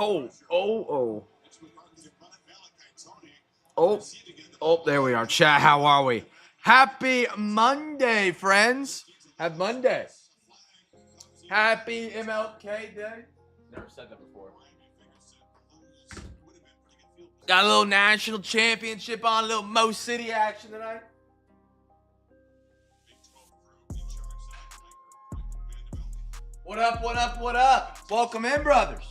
Oh, oh, oh. Oh, oh, there we are. Chat, how are we? Happy Monday, friends. Happy Monday. Happy MLK Day. Never said that before. Got a little national championship on, a little Mo City action tonight. What up, what up, what up? Welcome in, brothers.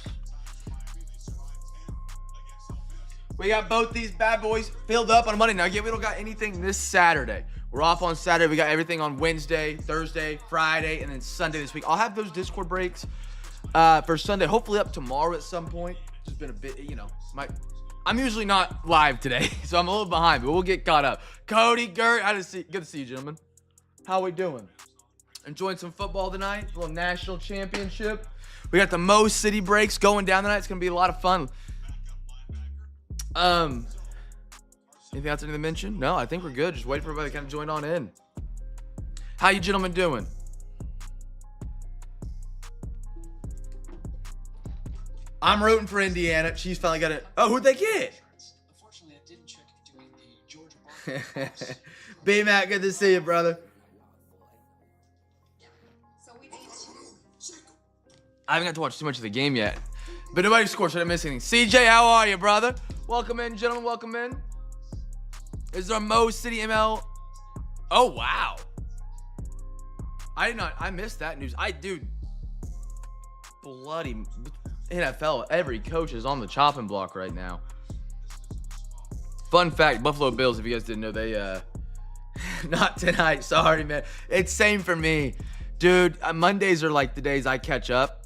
We got both these bad boys filled up on Monday night. Yeah, we don't got anything this Saturday. We're off on Saturday. We got everything on Wednesday, Thursday, Friday, and then Sunday this week. I'll have those Discord breaks for Sunday, hopefully up tomorrow at some point. Just been a bit, I'm usually not live today, so I'm a little behind, but we'll get caught up. Cody, Gert, good to see you, gentlemen. How we doing? Enjoying some football tonight, a little national championship. We got the Mo City Breaks going down tonight. It's going to be a lot of fun. Anything else I need to mention? No, I think we're good. Just wait for everybody to kind of join on in. How you gentlemen doing? I'm rooting for Indiana. She's finally got it. Oh, who'd they get? Unfortunately, I didn't check doing the Georgia B-Mac, good to see you, brother. I haven't got to watch too much of the game yet, but nobody scored, so I didn't miss anything. CJ, how are you, brother? Welcome in, gentlemen. Welcome in. This is our Mo City ML. Oh, wow. I missed that news. Dude, bloody NFL. Every coach is on the chopping block right now. Fun fact, Buffalo Bills, if you guys didn't know, they, not tonight. Sorry, man. It's same for me. Dude, Mondays are like the days I catch up.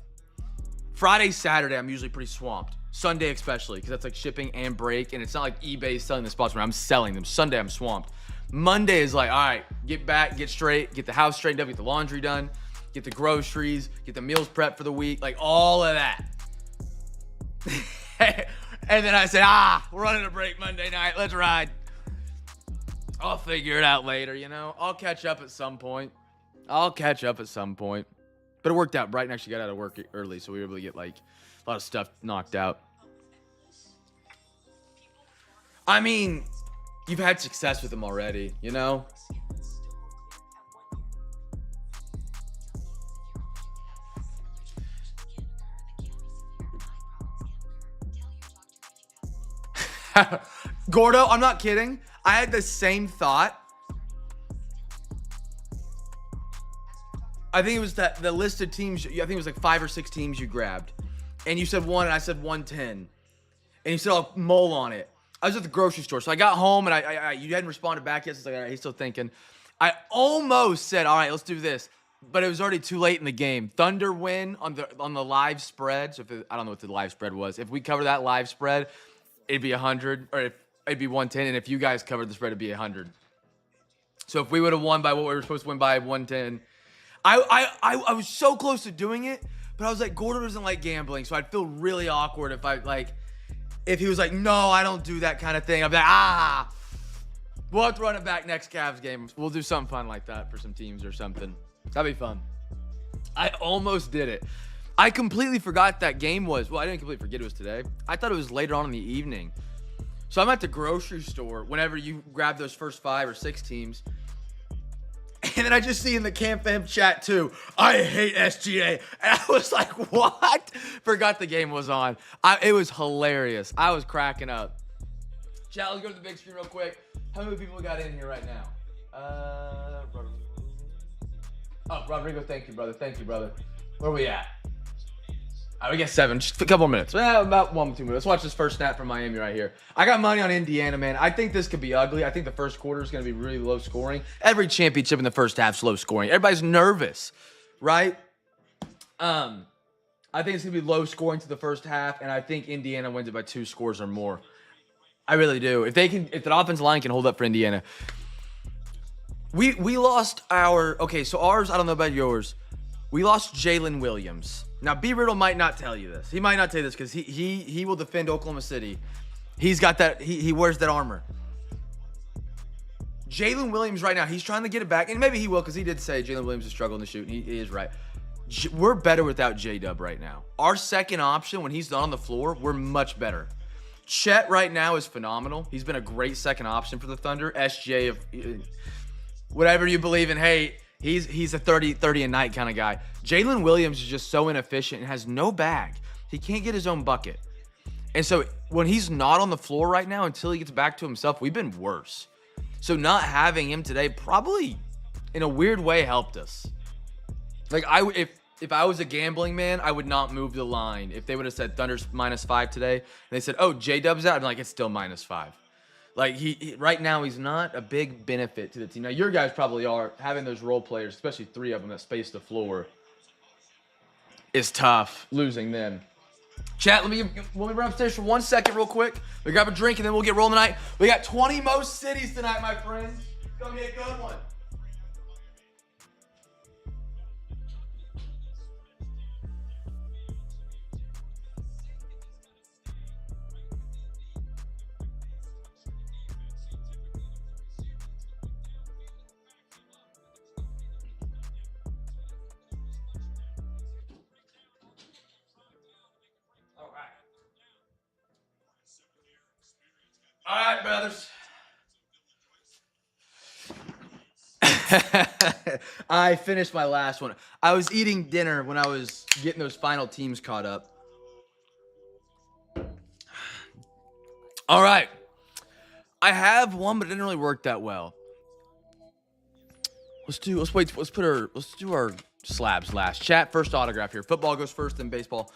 Friday, Saturday, I'm usually pretty swamped. Sunday especially, because that's like shipping and break, and it's not like eBay selling the spots where I'm selling them. Sunday, I'm swamped. Monday is like, all right, get back, get straight, get the house straightened up, get the laundry done, get the groceries, get the meals prepped for the week, like all of that. And then I said, we're running a break Monday night. Let's ride. I'll figure it out later, I'll catch up at some point. But it worked out. Brighton actually got out of work early, so we were able to get like a lot of stuff knocked out. I mean, you've had success with them already, Gordo, I'm not kidding. I had the same thought. I think it was the list of teams. I think it was like 5 or 6 teams you grabbed. And you said 1, and I said 110. And you said, I'll mull on it. I was at the grocery store. So I got home, and you hadn't responded back yet. So it's like, all right, he's still thinking. I almost said, all right, let's do this. But it was already too late in the game. Thunder win on the live spread. So I don't know what the live spread was. If we cover that live spread, it'd be 100. Or it'd be 110. And if you guys covered the spread, it'd be 100. So if we would have won by what we were supposed to win by, 110. I was so close to doing it, but I was like, Gordon doesn't like gambling, so I'd feel really awkward if he was like, no, I don't do that kind of thing. I'd be like, we'll have to run it back next Cavs game. We'll do something fun like that for some teams or something. That'd be fun. I almost did it. I completely forgot that game was, well, I didn't completely forget it was today. I thought it was later on in the evening. So I'm at the grocery store whenever you grab those first 5 or 6 teams. And then I just see in the CamFam chat too, I hate SGA. And I was like, what? Forgot the game was on. It was hilarious. I was cracking up. Chat, let's go to the big screen real quick. How many people we got in here right now? Rodrigo, thank you, brother. Thank you, brother. Where are we at? We got 7, just a couple minutes. About 1 or 2 minutes. Let's watch this first snap from Miami right here. I got money on Indiana, man. I think this could be ugly. I think the first quarter is going to be really low scoring. Every championship in the first half is low scoring. Everybody's nervous, right? I think it's going to be low scoring to the first half, and I think Indiana wins it by 2 scores or more. I really do. If the offensive line can hold up for Indiana. We lost so ours, I don't know about yours. We lost Jalen Williams. Now, B. Riddle might not tell you this. He might not tell you this because he will defend Oklahoma City. He's got that. He wears that armor. Jalen Williams right now, he's trying to get it back. And maybe he will because he did say Jalen Williams is struggling to shoot. And he is right. We're better without J-Dub right now. Our second option, when he's not on the floor, we're much better. Chet right now is phenomenal. He's been a great second option for the Thunder. SJ, whatever you believe in, hey, he's a 30 a night kind of guy. Jalen Williams is just so inefficient and has no bag. He can't get his own bucket. And so when he's not on the floor right now, until he gets back to himself, we've been worse. So not having him today probably, in a weird way, helped us. Like, if I was a gambling man, I would not move the line. If they would have said Thunder's -5 today, and they said, oh, J-Dub's out, I'm like, it's still -5. Like, he right now, he's not a big benefit to the team. Now, your guys probably are. Having those role players, especially 3 of them that space the floor, is tough, losing them. Chat, let me run upstairs for 1 second real quick. We grab a drink, and then we'll get rolling tonight. We got 20 most cities tonight, my friends. It's going to be a good one. All right, brothers. I finished my last one. I was eating dinner when I was getting those final teams caught up. All right. I have one, but it didn't really work that well. Let's do our slabs last. Chat, first autograph here. Football goes first, then baseball.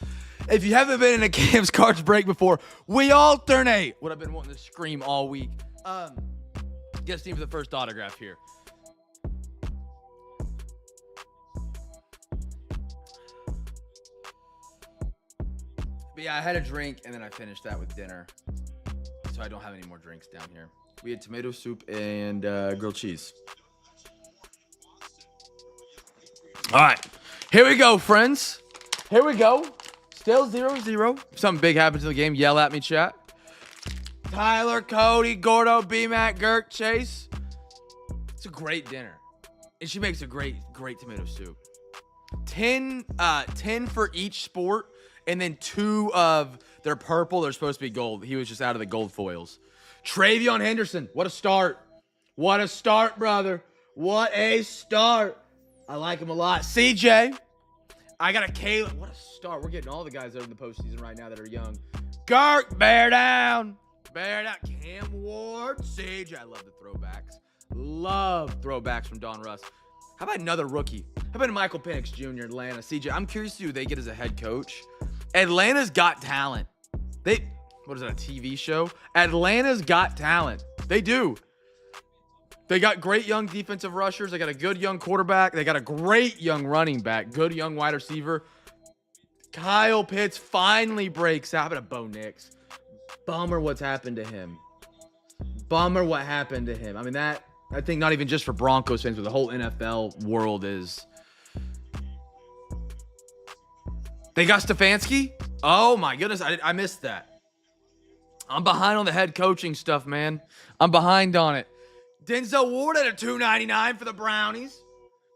If you haven't been in a Cam's Cards break before, we alternate. What I've been wanting to scream all week. Get Steve for the first autograph here. But yeah, I had a drink and then I finished that with dinner. So I don't have any more drinks down here. We had tomato soup and grilled cheese. All right, here we go, friends. Here we go. Still 0-0. Something big happens in the game. Yell at me, chat. Tyler, Cody, Gordo, B-Mac, Girk, Chase. It's a great dinner. And she makes a great tomato soup. 10 for each sport, and then 2 of their purple. They're supposed to be gold. He was just out of the gold foils. Travion Henderson. What a start. What a start, brother. What a start. I like him a lot. CJ. I got a Caleb. What a start. We're getting all the guys that are in the postseason right now that are young. Girk, bear down. Bear down. Cam Ward. CJ. I love the throwbacks. Love throwbacks from Don Russ. How about another rookie? How about Michael Penix Jr. Atlanta? CJ. I'm curious to see who they get as a head coach. Atlanta's got talent. What is that, a TV show? Atlanta's got talent. They do. They got great young defensive rushers. They got a good young quarterback. They got a great young running back. Good young wide receiver. Kyle Pitts finally breaks out. How about a Bo Nix? Bummer what's happened to him. Bummer what happened to him. I mean, that, I think not even just for Broncos fans, but the whole NFL world is. They got Stefanski? Oh, my goodness. I missed that. I'm behind on the head coaching stuff, man. I'm behind on it. Denzel Ward at a $2.99 for the Brownies.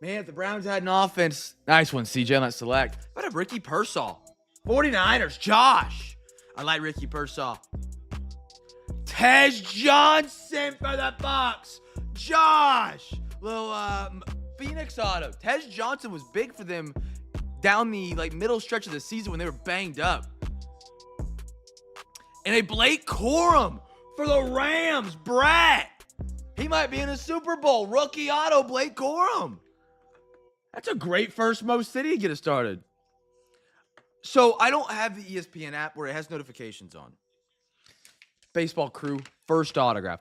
Man, if the Browns had an offense. Nice one, CJ, on that select. How about a Ricky Pearsall? 49ers, Josh. I like Ricky Pearsall. Tej Johnson for the Bucks. Josh. Little Phoenix auto. Tej Johnson was big for them down the middle stretch of the season when they were banged up. And a Blake Corum for the Rams. Brat. He might be in a Super Bowl. Rookie auto, Blake Corum. That's a great first Mo City to get it started. So I don't have the ESPN app where it has notifications on. Baseball crew, first autograph.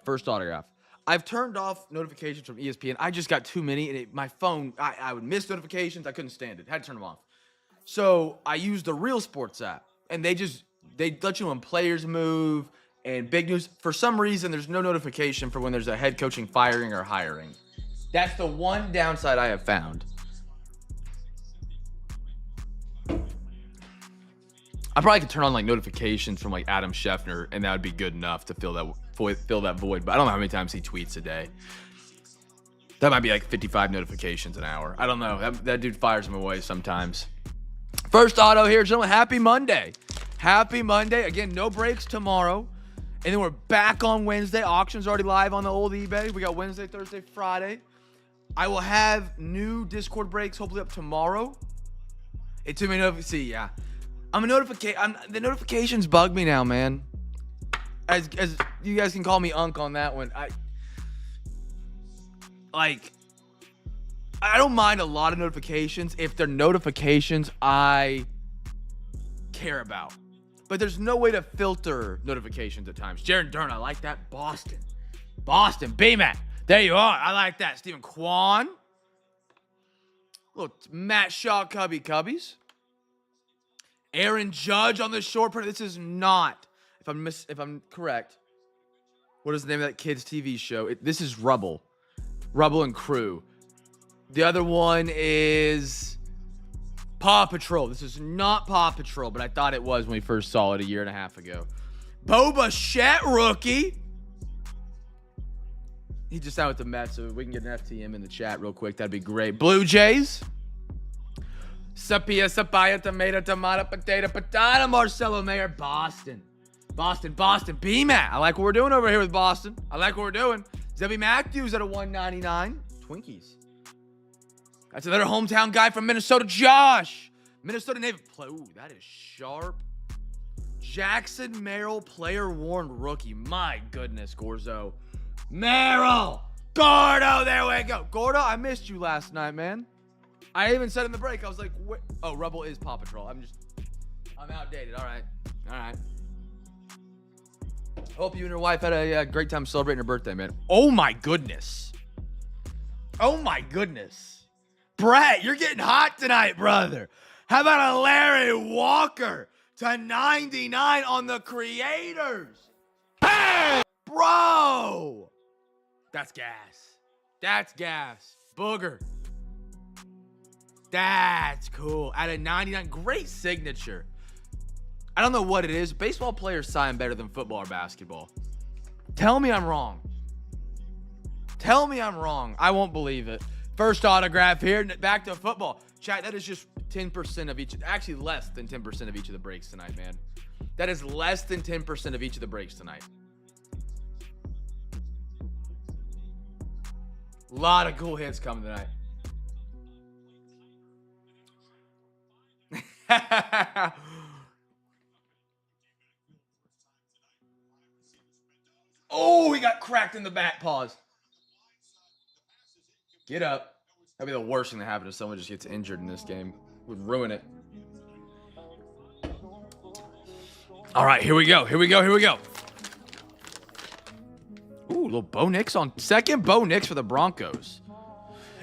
I've turned off notifications from ESPN. I just got too many, and my phone, I would miss notifications. I couldn't stand it. Had to turn them off. So I used the Real Sports app, and they let you on players move and big news. For some reason, there's no notification for when there's a head coaching firing or hiring. That's the one downside I have found. I probably could turn on notifications from Adam Schefter, and that would be good enough to fill that void. But I don't know how many times he tweets a day. That might be like 55 notifications an hour. I don't know. That dude fires them away sometimes. First auto here, gentlemen. Happy Monday. Happy Monday. Again, no breaks tomorrow. And then we're back on Wednesday. Auction's already live on the old eBay. We got Wednesday, Thursday, Friday. I will have new Discord breaks hopefully up tomorrow. It took me to see, yeah. The notifications bug me now, man. As you guys can call me Unk on that one. I don't mind a lot of notifications if they're notifications I care about. But there's no way to filter notifications at times. Jaron Dern, I like that. Boston, B-Mac. There you are. I like that. Stephen Kwan. Little Matt Shaw Cubbies. Aaron Judge on the short print. This is not, if I'm correct, what is the name of that kid's TV show? This is Rubble and Crew. The other one is Paw Patrol. This is not Paw Patrol, but I thought it was when we first saw it a year and a half ago. Boba Shet rookie. He just signed with the Mets, so we can get an FTM in the chat real quick. That'd be great. Blue Jays. Sapia, tomato, potato, patata, Marcelo Mayer, Boston. B-Mac. I like what we're doing over here with Boston. I like what we're doing. Zebby Matthews at a 199. Twinkies. That's another hometown guy from Minnesota, Josh. Minnesota native. Ooh, that is sharp. Jackson Merrill, player worn rookie. My goodness, Gorzo. Merrill. Gordo, there we go. Gordo, I missed you last night, man. I even said in the break, I was like, what? Oh, Rebel is Paw Patrol. I'm outdated. All right. Hope you and your wife had a great time celebrating her birthday, man. Oh, my goodness. Brett, you're getting hot tonight, brother. How about a Larry Walker to 99 on the creators? Hey, bro. That's gas. Booger. That's cool. At a 99, great signature. I don't know what it is. Baseball players sign better than football or basketball. Tell me I'm wrong. I won't believe it. First autograph here. Back to football. Chat, that is just 10% of each. Actually, less than 10% of each of the breaks tonight, man. That is less than 10% of each of the breaks tonight. A lot of cool hits coming tonight. Oh, he got cracked in the back. Pause. Get up. That'd be the worst thing that happened if someone just gets injured in this game. Would ruin it. All right, here we go. Ooh, little Bo Nix on second. Bo Nix for the Broncos.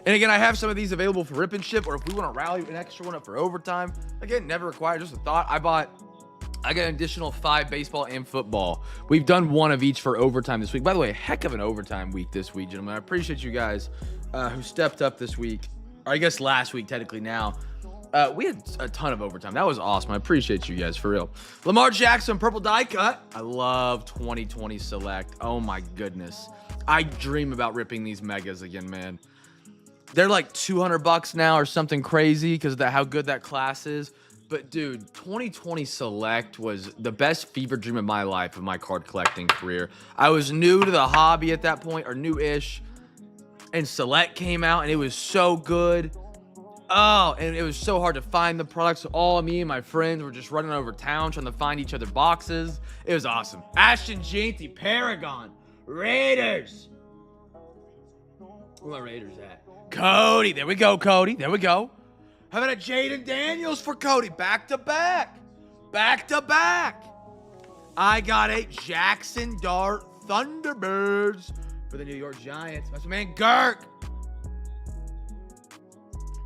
And again, I have some of these available for rip and ship, or if we want to rally an extra one up for overtime. Again, never required, just a thought. I got an additional 5 baseball and football. We've done one of each for overtime this week. By the way, heck of an overtime week this week, gentlemen. I appreciate you guys who stepped up this week, or I guess last week technically now. We had a ton of overtime. That was awesome. I appreciate you guys, for real. Lamar Jackson, purple die cut. I love 2020 Select. Oh my goodness. I dream about ripping these megas again, man. They're like $200 now or something crazy because of how good that class is. But dude, 2020 Select was the best fever dream of my life, of my card collecting career. I was new to the hobby at that point, or new-ish, and Select came out, and it was so good. Oh, and it was so hard to find the products. All me and my friends were just running over town trying to find each other boxes. It was awesome. Ashton Jeanty, Paragon, Raiders. Where my Raiders at? Cody. There we go, Cody. There we go. How about a Jaden Daniels for Cody? Back to back. I got a Jackson Dart Thunderbirds for the New York Giants. That's my man, Girk.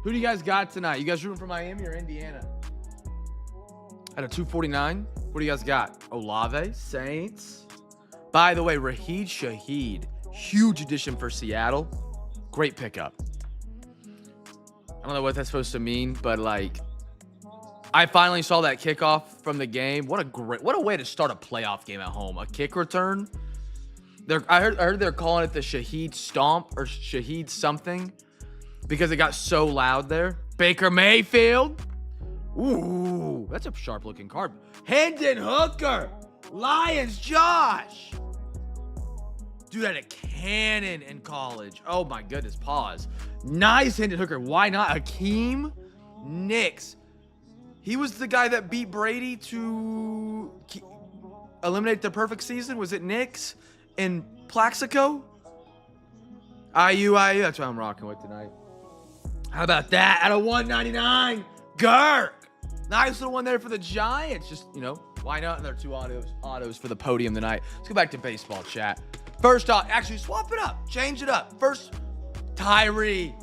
Who do you guys got tonight? You guys rooting for Miami or Indiana? At a 249. What do you guys got? Olave, Saints. By the way, Raheed Shaheed, huge addition for Seattle. Great pickup. I don't know what that's supposed to mean, but like, I finally saw that kickoff from the game. What a way to start a playoff game at home. A kick return. I heard they're calling it the Shaheed Stomp or Shaheed something because it got so loud there. Baker Mayfield. Ooh, that's a sharp looking card. Hendon Hooker. Lions Josh. Dude had a cannon in college. Oh my goodness, pause. Nice Hendon Hooker. Why not? Hakeem Nicks. He was the guy that beat Brady to eliminate the perfect season. Was it Nicks in Plaxico? IU. That's what I'm rocking with tonight. How about that? Out of 199, Girk. Nice little one there for the Giants. Just, why not? Another 2 autos for the podium tonight. Let's go back to baseball chat. First off, actually swap it up. Change it up. First, Tyree.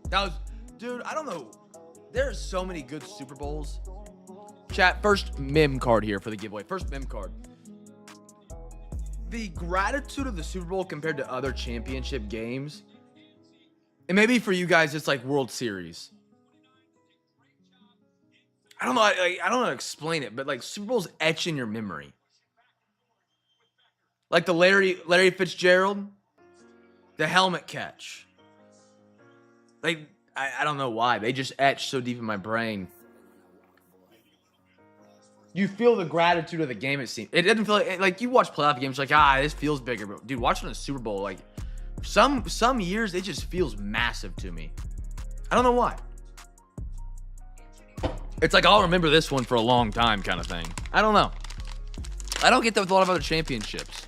That was, dude, I don't know. There's so many good Super Bowls. Chat, first meme card here for the giveaway. First meme card. The gratitude of the Super Bowl compared to other championship games, and maybe for you guys, it's like World Series. I don't know. I don't know how to explain it, but like Super Bowls etch in your memory. Like the Larry Fitzgerald, the helmet catch. Like, I don't know why. They just etch so deep in my brain. You feel the gratitude of the game, it seems. It doesn't feel like you watch playoff games, like, this feels bigger. But, dude, watching a Super Bowl, like, some years, it just feels massive to me. I don't know why. It's like, I'll remember this one for a long time kind of thing. I don't know. I don't get that with a lot of other championships.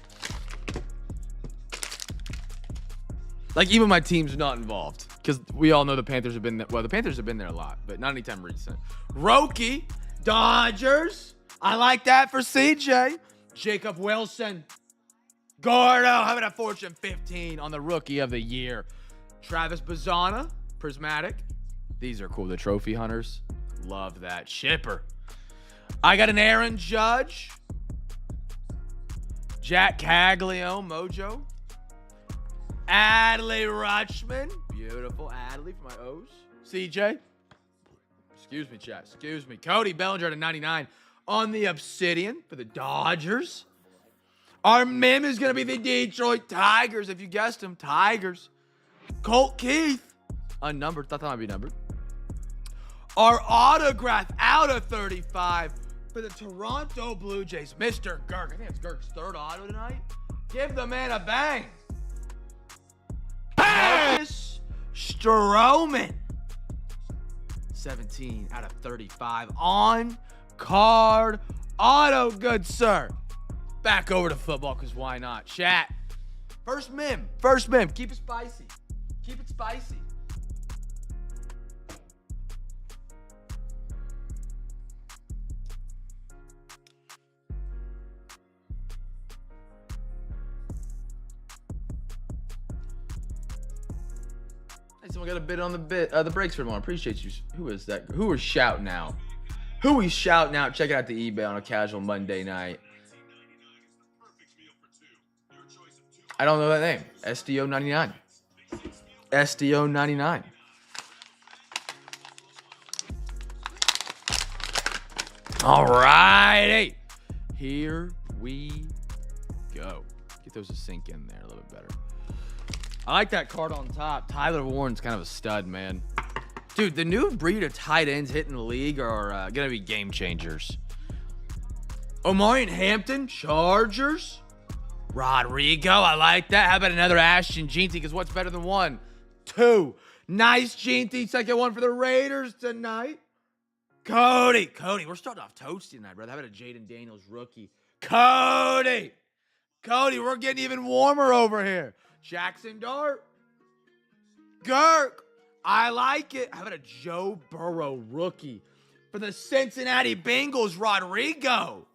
Like, even my team's not involved. Because we all know the Panthers have been there. Well, the Panthers have been there a lot, but not anytime recent. Roki, Dodgers. I like that for CJ. Jacob Wilson. Gordo, having a fortune 15 on the Rookie of the Year. Travis Bazzana, Prismatic. These are cool. The Trophy Hunters. Love that. Shipper. I got an Aaron Judge. Jack Caglio, Mojo. Adley Rutschman. Beautiful. Adley for my O's. CJ. Excuse me, chat. Excuse me. Cody Bellinger at 99 on the Obsidian for the Dodgers. Our meme is going to be the Detroit Tigers. If you guessed them, Tigers. Colt Keith. Unnumbered. Thought that might be numbered. Our autograph out of 35 for the Toronto Blue Jays. Mr. Girk. I think it's Girk's third auto tonight. Give the man a bang. Marcus Stroman. 17 out of 35 on card auto, good sir. Back over to football, because why not? Chat. First meme. Keep it spicy. Keep it spicy. Someone got a bid on the breaks for tomorrow. Appreciate you. Who is that? Who is shouting out? Who is shouting out? Check out the eBay on a casual Monday night. I don't know that name. SDO 99. SDO 99. All righty. Here we go. Get those to sink in there a little bit better. I like that card on top. Tyler Warren's kind of a stud, man. Dude, the new breed of tight ends hitting the league are going to be game changers. Omarion Hampton, Chargers. Rodrigo, I like that. How about another Ashton Jeanty? Because what's better than 1? 2. Nice Jeanty. Second one for the Raiders tonight. Cody, we're starting off toasty tonight, brother. How about a Jaden Daniels rookie? Cody, we're getting even warmer over here. Jackson Dart. Girk. I like it. How about a Joe Burrow rookie for the Cincinnati Bengals, Rodrigo?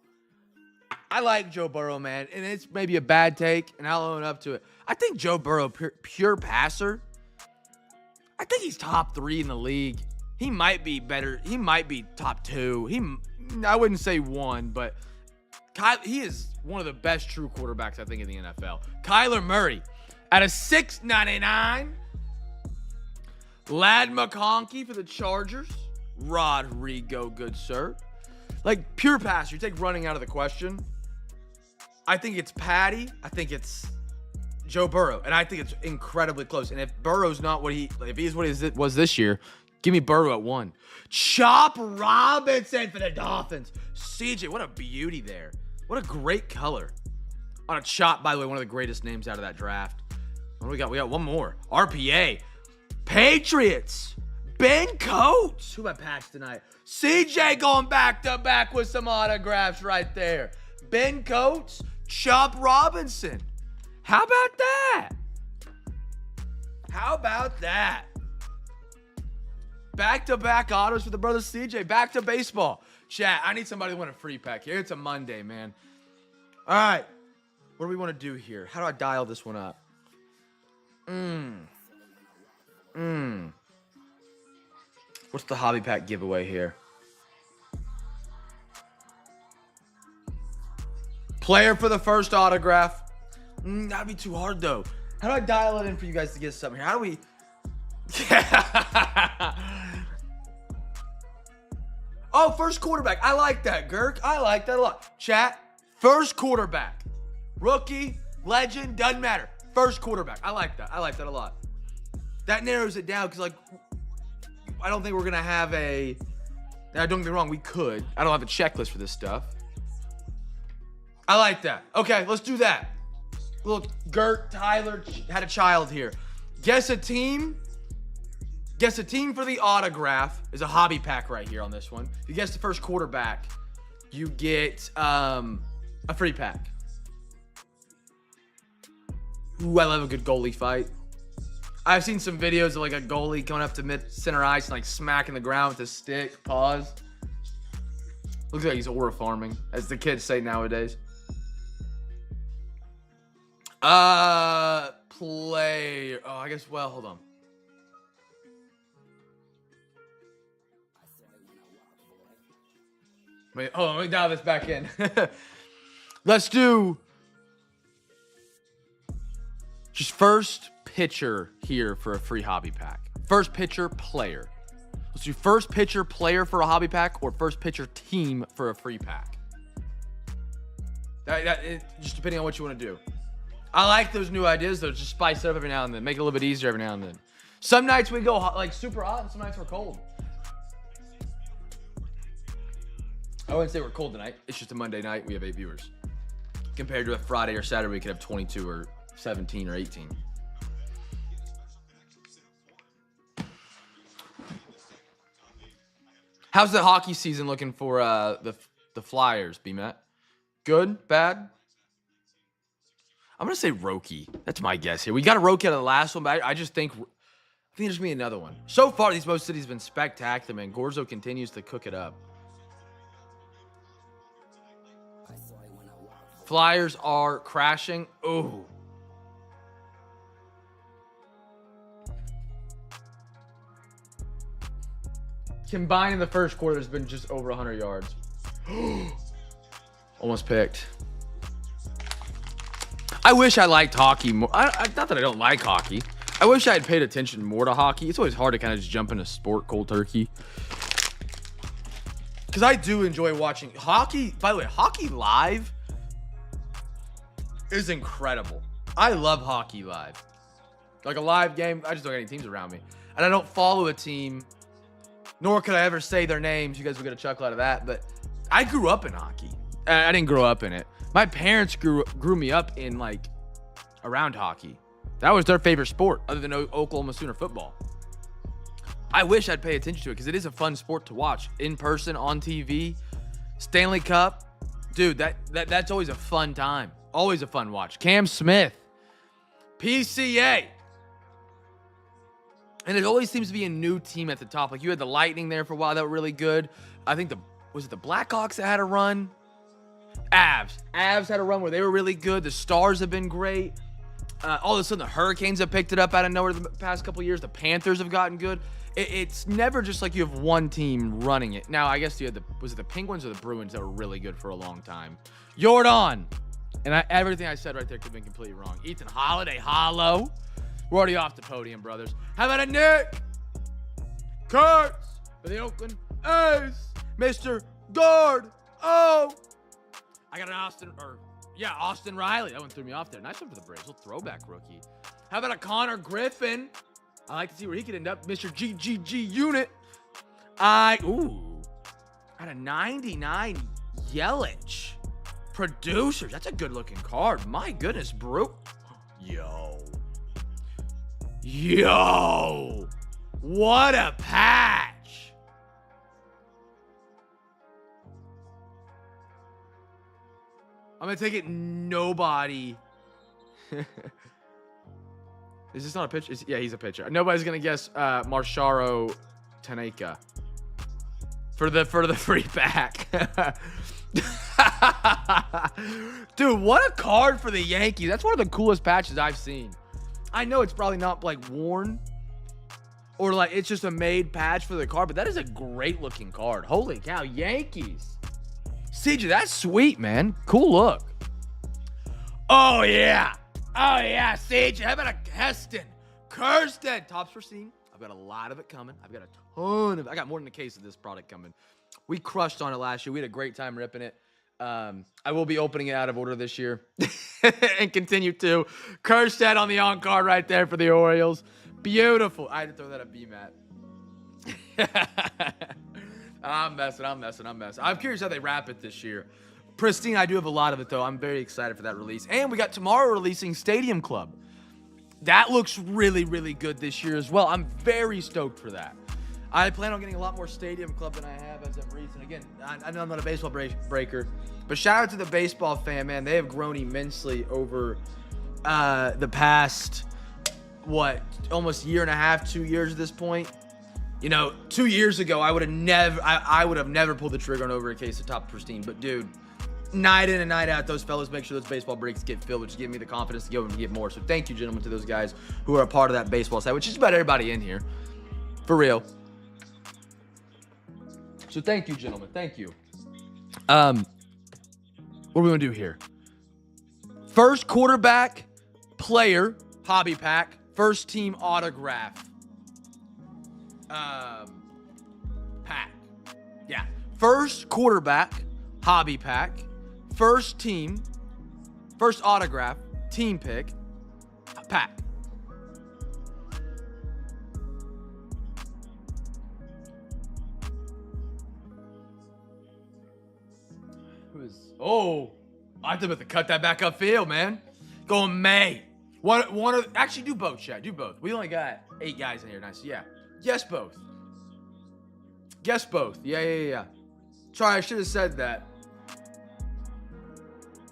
I like Joe Burrow, man, and it's maybe a bad take, and I'll own up to it. I think Joe Burrow, pure passer, I think he's top 3 in the league. He might be better. He might be top 2. I wouldn't say 1, but he is one of the best true quarterbacks, I think, in the NFL. Kyler Murray. At a $6.99, Lad McConkey for the Chargers. Rodrigo, good sir. Like, pure passer. You take running out of the question. I think it's Patty. I think it's Joe Burrow, and I think it's incredibly close. And if Burrow's not what if he's what he was this year, give me Burrow at 1. Chop Robinson for the Dolphins. CJ, what a beauty there. What a great color. On a Chop, by the way, one of the greatest names out of that draft. What do we got? We got one more. RPA. Patriots. Ben Coates. Who I packed tonight? CJ going back to back with some autographs right there. Ben Coates. Chop Robinson. How about that? How about that? Back-to-back autos for the brother CJ. Back to baseball. Chat, I need somebody to win a free pack here. It's a Monday, man. All right. What do we want to do here? How do I dial this one up? What's the hobby pack giveaway here? Player for the first autograph. That'd be too hard, though. How do I dial it in for you guys to get something here? How do we... Oh, first quarterback. I like that, Girk. I like that a lot. Chat, first quarterback. Rookie, legend, doesn't matter. First quarterback. I like that. I like that a lot. That narrows it down because, like, I don't think we're going to have a... Now, don't get me wrong. We could. I don't have a checklist for this stuff. I like that. Okay, let's do that. Look, Gert, Tyler had a child here. Guess a team. Guess a team for the autograph is a hobby pack right here on this one. If you guess the first quarterback, you get a free pack. Ooh, I love a good goalie fight. I've seen some videos of like a goalie going up to mid-center ice and like smacking the ground with his stick. Pause. Looks like he's aura farming, as the kids say nowadays. Player. Oh, I guess, well, hold on. Wait, hold on, let me dial this back in. Let's do just first pitcher here for a free hobby pack. First pitcher player. Let's do first pitcher player for a hobby pack or first pitcher team for a free pack. Just depending on what you want to do. I like those new ideas, though. Just spice it up every now and then. Make it a little bit easier every now and then. Some nights we go hot, like super hot, and some nights we're cold. I wouldn't say we're cold tonight. It's just a Monday night. We have 8 viewers. Compared to a Friday or Saturday, we could have 22 or 17 or 18. How's the hockey season looking for the Flyers, B-Matt? Good? Bad? I'm going to say Roki. That's my guess here. We got a Roki out of the last one, but I just think there's going to be another one. So far, these Mo Cities have been spectacular, man. Gorzo continues to cook it up. Flyers are crashing. Ooh. Combined in the first quarter, there's been just over 100 yards. Almost picked. I wish I liked hockey more. Not that I don't like hockey. I wish I had paid attention more to hockey. It's always hard to kind of just jump into sport cold turkey. Because I do enjoy watching hockey. By the way, hockey live is incredible. I love hockey live. Like a live game, I just don't get any teams around me. And I don't follow a team, nor could I ever say their names. You guys will get a chuckle out of that. But I grew up in hockey. I didn't grow up in it. My parents grew me up in, like, around hockey. That was their favorite sport, other than Oklahoma Sooner football. I wish I'd pay attention to it, because it is a fun sport to watch. In person, on TV, Stanley Cup. Dude, that's always a fun time. Always a fun watch. Cam Smith. PCA. And it always seems to be a new team at the top. Like, you had the Lightning there for a while. That were really good. I think was it the Blackhawks that had a run? Avs had a run where they were really good. The Stars have been great. All of a sudden, the Hurricanes have picked it up out of nowhere the past couple of years. The Panthers have gotten good. It's never just like you have one team running it. Now, I guess you had was it the Penguins or the Bruins that were really good for a long time? Jordan. And everything I said right there could have been completely wrong. Ethan Holiday, hollow. We're already off the podium, brothers. How about a Nick Kurtz for the Oakland A's? Mr. Guard. Oh. I got an Yeah, Austin Riley. That one threw me off there. Nice one for the Braves. Little throwback rookie. How about a Connor Griffin? I like to see where he could end up. Mr. GGG unit. Ooh. At a 99 Yelich. Producers. That's a good looking card. My goodness, bro. Yo. What a patch. I'm going to take it nobody. Is this not a pitcher? Yeah, he's a pitcher. Nobody's going to guess Marsharo Tanaka for the free pack. Dude, what a card for the Yankees. That's one of the coolest patches I've seen. I know it's probably not like worn or like it's just a made patch for the card, but that is a great looking card. Holy cow, Yankees. CJ, that's sweet, man. Cool look. Oh yeah, CJ. How about a Kirsten? Tops for scene. I've got a lot of it coming. I got more than a case of this product coming. We crushed on it last year. We had a great time ripping it. I will be opening it out of order this year and continue to. Kirsten on the on card right there for the Orioles. Beautiful. I had to throw that at B-Matt. I'm messing. I'm curious how they wrap it this year. Pristine, I do have a lot of it, though. I'm very excited for that release. And we got tomorrow releasing Stadium Club. That looks really, really good this year as well. I'm very stoked for that. I plan on getting a lot more Stadium Club than I have as of recent. Again, I know I'm not a baseball breaker, but shout out to the baseball fan, man. They have grown immensely over the past, almost year and a half, 2 years at this point. 2 years ago, I would have never pulled the trigger on over a case of Top Pristine. But dude, night in and night out, those fellas make sure those baseball breaks get filled, which give me the confidence to go and get more. So thank you, gentlemen, to those guys who are a part of that baseball side, which is about everybody in here, for real. So thank you, gentlemen. Thank you. What are we gonna do here? First quarterback, player, hobby pack, first team autograph. Pack. Yeah. First quarterback, hobby pack, first team, first autograph, team pick, pack. I have to cut that back upfield, man. Going May. Actually, do both, Chad. Do both. We only got 8 guys in here. Nice. Yeah. Yes, both. Guess both. Yeah. Sorry, I should have said that.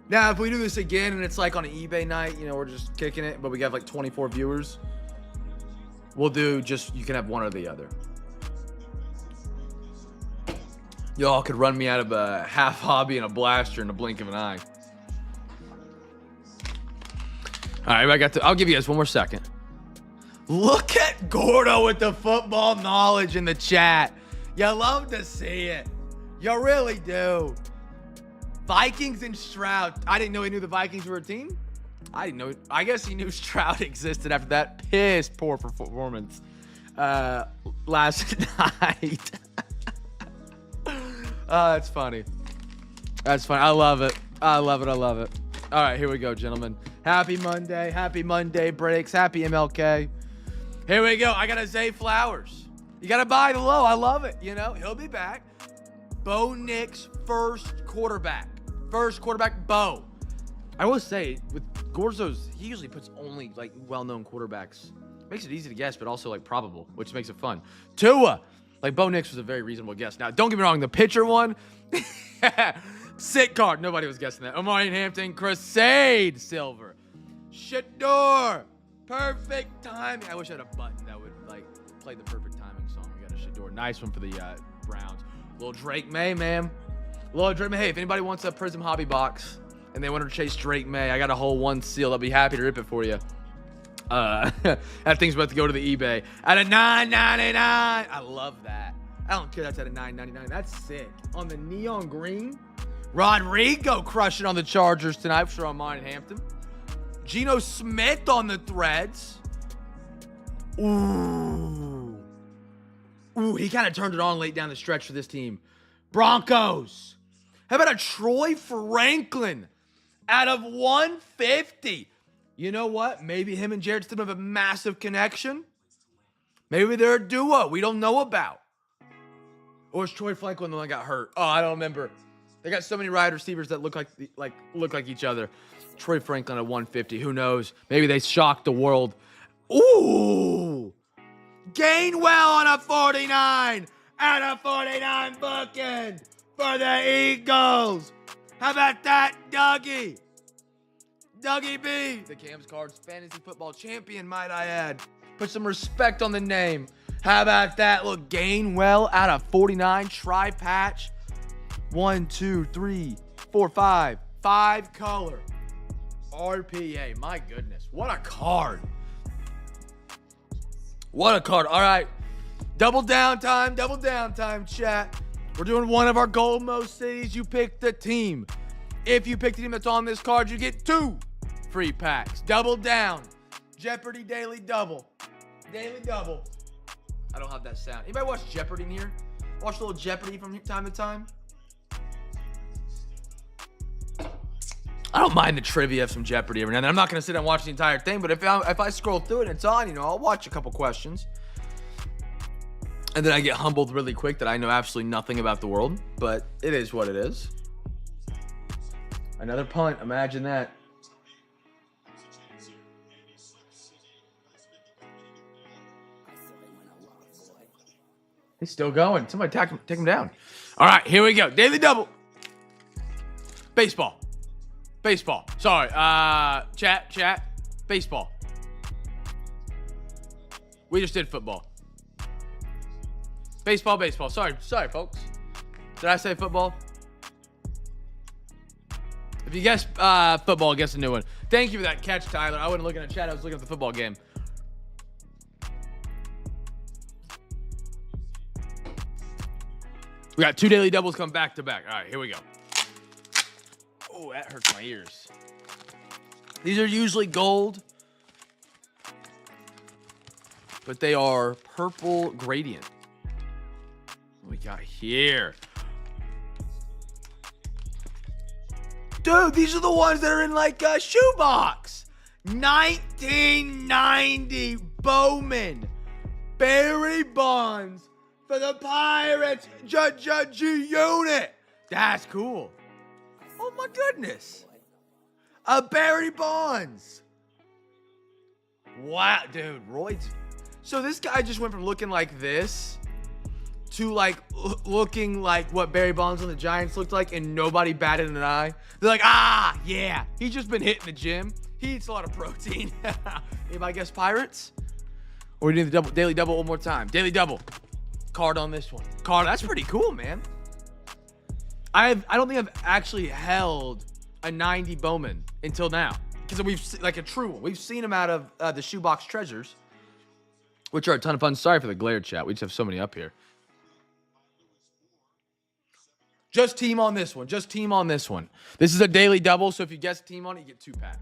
Now, if we do this again and it's like on an eBay night, we're just kicking it, but we got like 24 viewers, we'll do you can have one or the other. Y'all could run me out of a half hobby and a blaster in the blink of an eye. All right, I'll give you guys one more second. Look at Gordo with the football knowledge in the chat. You love to see it. You really do. Vikings and Stroud. I didn't know he knew the Vikings were a team. I didn't know. I guess he knew Stroud existed after that piss poor performance last night. Oh, that's funny. That's funny. I love it. All right, here we go, gentlemen. Happy Monday breaks. Happy MLK. Here we go. I got to Zay Flowers. You got to buy the low. I love it. He'll be back. Bo Nix, first quarterback. Bo. I will say, with Gorzo's, he usually puts only, well-known quarterbacks. Makes it easy to guess, but also, probable, which makes it fun. Tua. Bo Nix was a very reasonable guess. Now, don't get me wrong. The pitcher one, sick card. Nobody was guessing that. Omari Hampton, Crusade, silver. Shador, perfect timing. I wish I had a button that would, play the perfect timing song. We got a Shador. Nice one for the Browns. Little Drake May, man. Hey, if anybody wants a Prism Hobby box and they want to chase Drake May, I got a whole 1 seal. I'll be happy to rip it for you. That thing's about to go to the eBay at a $9.99. I love that. I don't care that's at a $9.99. That's sick. On the neon green. Rodrigo crushing on the Chargers tonight for Omari Hampton. Geno Smith on the Threads. Ooh, he kind of turned it on late down the stretch for this team. Broncos. How about a Troy Franklin out of 150. You know what? Maybe him and Jared Stidham have a massive connection. Maybe they're a duo we don't know about. Or is Troy Franklin the one that got hurt? Oh, I don't remember. They got so many wide receivers that look like each other. Troy Franklin at 150. Who knows? Maybe they shocked the world. Ooh! Gainwell on a 49. Out of 49 booking for the Eagles. How about that, Dougie? Dougie B. The Cam's Cards fantasy football champion, might I add. Put some respect on the name. How about that? Look, Gainwell out of 49. Tri-patch. 1, 2, 3, 4, 5. 5 color. RPA. My goodness. What a card. What a card. All right. Double down time, chat. We're doing one of our Gold Mo Cities. You pick the team. If you pick the team that's on this card, you get 2 free packs. Double down. Jeopardy Daily Double. Daily Double. I don't have that sound. Anybody watch Jeopardy in here? Watch a little Jeopardy from time to time? I don't mind the trivia of some Jeopardy every now and then. I'm not going to sit and watch the entire thing, but if I scroll through it and it's on, I'll watch a couple questions. And then I get humbled really quick that I know absolutely nothing about the world, but it is what it is. Another punt. Imagine that. He's still going. Somebody take him down. All right, here we go. Daily double. Baseball. Sorry. Chat. Baseball. We just did football. Baseball. Sorry, folks. Did I say football? If you guess football, guess a new one. Thank you for that catch, Tyler. I wasn't looking at chat. I was looking at the football game. We got 2 daily doubles come back to back. All right, here we go. Oh, that hurts my ears. These are usually gold, but they are purple gradient. What we got here? Dude, these are the ones that are in like a shoebox. 1990 Bowman. Barry Bonds for the Pirates. G unit. That's cool. Oh my goodness. Barry Bonds. Wow, dude. Roy's. So this guy just went from looking like this to like looking like what Barry Bonds on the Giants looked like, and nobody batted an eye. They're like, yeah, he's just been hitting the gym. He eats a lot of protein. Anybody guess Pirates? Or we do the daily double one more time. Daily double. Card on this one. Card. That's pretty cool, man. I don't think I've actually held a 90 Bowman until now, because we've like a true one. We've seen them out of the shoebox treasures, which are a ton of fun. Sorry for the glare, chat. We just have so many up here. Just team on this one. This is a daily double, so if you guess team on it, you get 2 packs.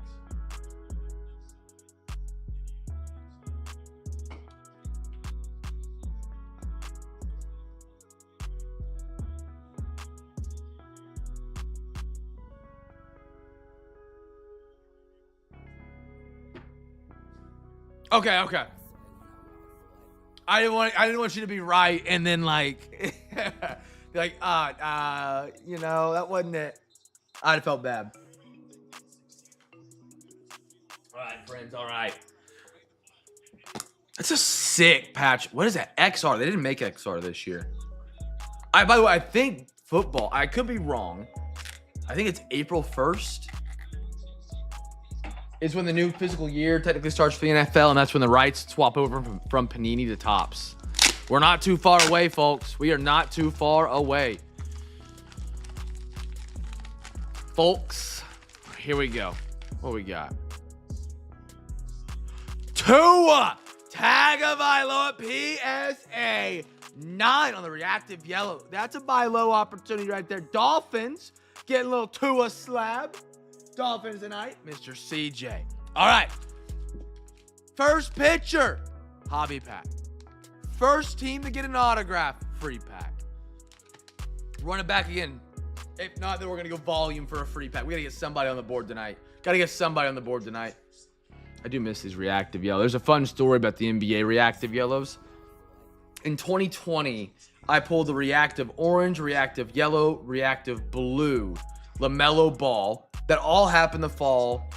Okay. I didn't want you to be right and then like like that wasn't it. I'd have felt bad. All right, friends. All right. It's a sick patch. What is that? XR. They didn't make XR this year. By the way, I think football. I could be wrong. I think it's April 1st. Is when the new physical year technically starts for the NFL, and that's when the rights swap over from Panini to Topps. We're not too far away, folks. We are not too far away. Folks, here we go. What we got? Tua Tagovailoa PSA 9 on the reactive yellow. That's a buy low opportunity right there. Dolphins getting a little Tua slab. Dolphins tonight, Mr. CJ. All right. First pitcher, hobby pack. First team to get an autograph, free pack. Run it back again. If not, then we're going to go volume for a free pack. We got to get somebody on the board tonight. Got to get somebody on the board tonight. I do miss these reactive yellows. There's a fun story about the NBA reactive yellows. In 2020, I pulled the reactive orange, reactive yellow, reactive blue LaMelo Ball that all happened to fall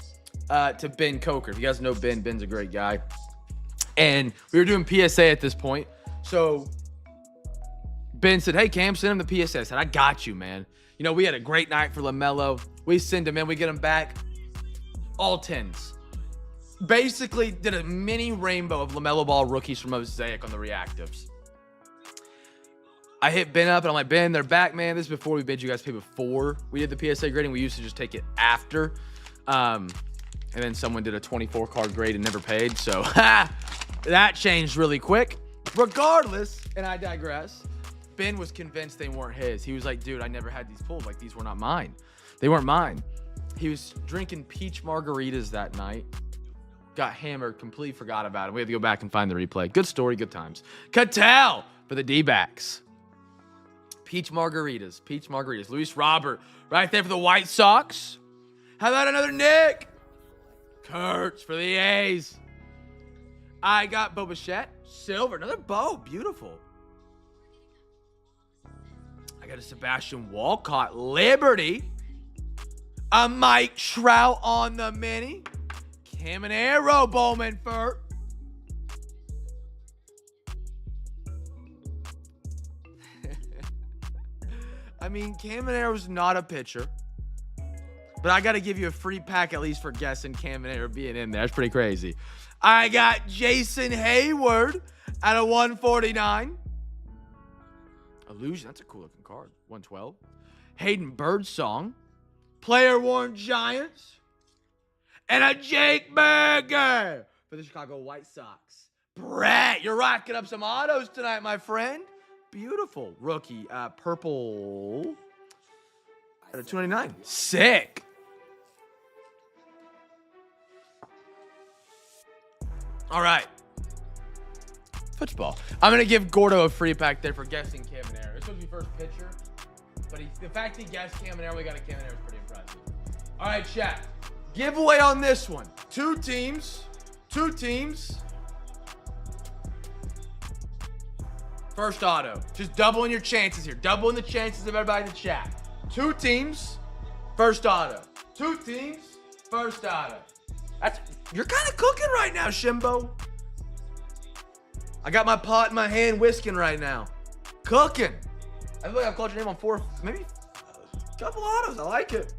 to Ben Coker. If you guys know Ben, Ben's a great guy. And we were doing PSA at this point. So Ben said, hey, Cam, send him the PSA. I said, I got you, man. You know, we had a great night for LaMelo. We send him in. We get him back. All 10s. Basically did a mini rainbow of LaMelo Ball rookies from Mosaic on the reactives. I hit Ben up, and I'm like, Ben, they're back, man. This is before we bid you guys pay before we did the PSA grading. We used to just take it after. And then someone did a 24-card grade and never paid. So that changed really quick. Regardless, and I digress, Ben was convinced they weren't his. He was like, dude, I never had these pulled. Like, these were not mine. They weren't mine. He was drinking peach margaritas that night. Got hammered, completely forgot about it. We had to go back and find the replay. Good story, good times. Cattell for the D-backs. Peach margaritas. Luis Robert right there for the White Sox. How about another Nick? Kurtz for the A's. I got Bo Bichette, silver, another Bo, beautiful. I got a Sebastian Walcott, Liberty. A Mike Trout on the mini. Caminero Bowman for. I mean, Caminero's not a pitcher. But I got to give you a free pack at least for guessing Caminero being in there. That's pretty crazy. I got Jason Hayward at a 149. Illusion, that's a cool looking card. 112. Hayden Birdsong. Player worn Giants. And a Jake Berger for the Chicago White Sox. Brett, you're rocking up some autos tonight, my friend. Beautiful. Rookie. Purple. At a 299. Sick. All right. Football. I'm going to give Gordo a free pack there for guessing Caminero. It's supposed to be first pitcher. But the fact he guessed Caminero, we got a Caminero is pretty impressive. All right, chat. Giveaway on this one. Two teams. First auto. Just doubling your chances here. Doubling the chances of everybody in the chat. Two teams. First auto. Two teams. First auto. You're kind of cooking right now, Shimbo. I got my pot in my hand whisking right now. Cooking. I feel like I've called your name on maybe a couple autos. I like it.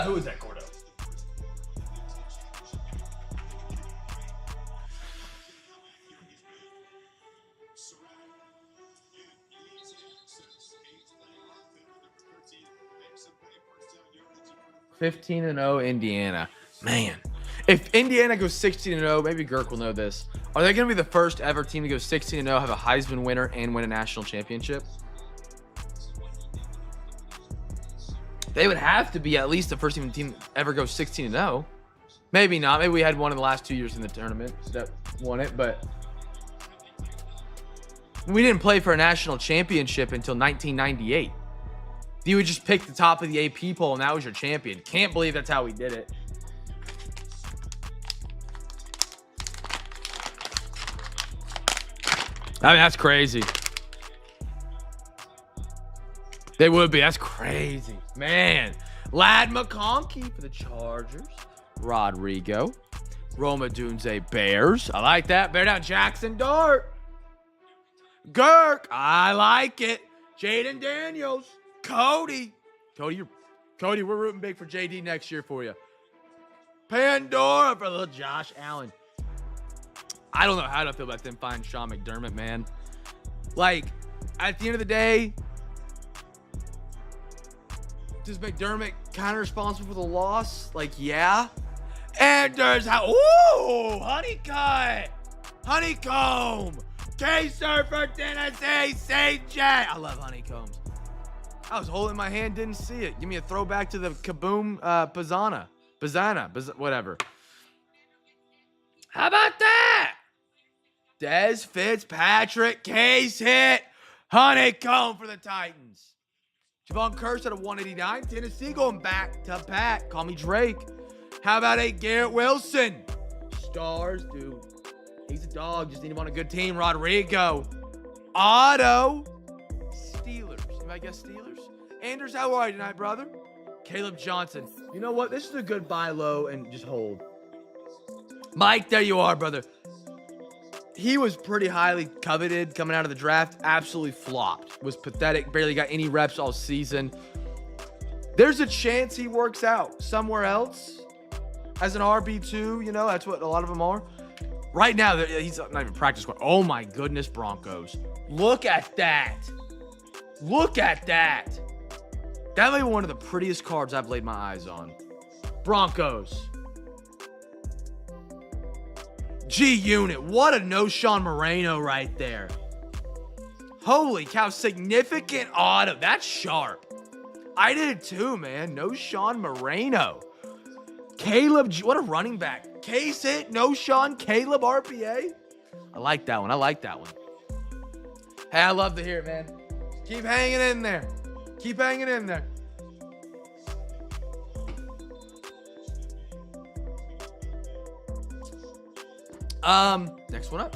Who is that, Gordo? (15-0) Indiana. Man, if Indiana goes 16-0, maybe Girk will know this. Are they going to be the first ever team to go 16-0, have a Heisman winner, and win a national championship? They would have to be at least the first team to ever go 16-0. Maybe not. Maybe we had one in the last 2 years in the tournament that won it, but we didn't play for a national championship until 1998. You would just pick the top of the AP poll, and that was your champion. Can't believe that's how we did it. I mean, that's crazy. They would be. That's crazy. Man. Lad McConkey for the Chargers. Rodrigo. Roma Dunze Bears. I like that. Bear down Jackson Dart. Girk. I like it. Jaden Daniels. Cody, we're rooting big for JD next year for you. Pandora for little Josh Allen. I don't know how to feel about them finding Sean McDermott, man. Like, at the end of the day, is McDermott kind of responsible for the loss? Like, yeah. And there's honeycomb. K-Surfer, Tennessee, CJ. I love honeycombs. I was holding my hand, didn't see it. Give me a throwback to the Kaboom Bazana, whatever. How about that? Dez Fitzpatrick, case hit. Honeycomb for the Titans. Javon Curse at a 189. Tennessee going back to back. Call me Drake. How about a Garrett Wilson? Stars, dude. He's a dog. Just need him on a good team. Rodrigo. Otto. Steelers. Anybody guess Steelers? Anders, how are you tonight, brother? Caleb Johnson. You know what? This is a good buy low and just hold. Mike, there you are, brother. He was pretty highly coveted coming out of the draft. Absolutely flopped. Was pathetic. Barely got any reps all season. There's a chance he works out somewhere else as an RB2. You know, that's what a lot of them are. Right now, he's not even practice squad. Oh, my goodness, Broncos. Look at that. Look at that. That may be one of the prettiest cards I've laid my eyes on. Broncos. G-Unit. What a no-Sean Moreno right there. Holy cow. Significant auto. That's sharp. I did it too, man. No Sean Moreno. Caleb. What a running back. Case hit. No Sean. Caleb RPA. I like that one. I like that one. Hey, I love to hear it, man. Keep hanging in there. Keep hanging in there. Next one up.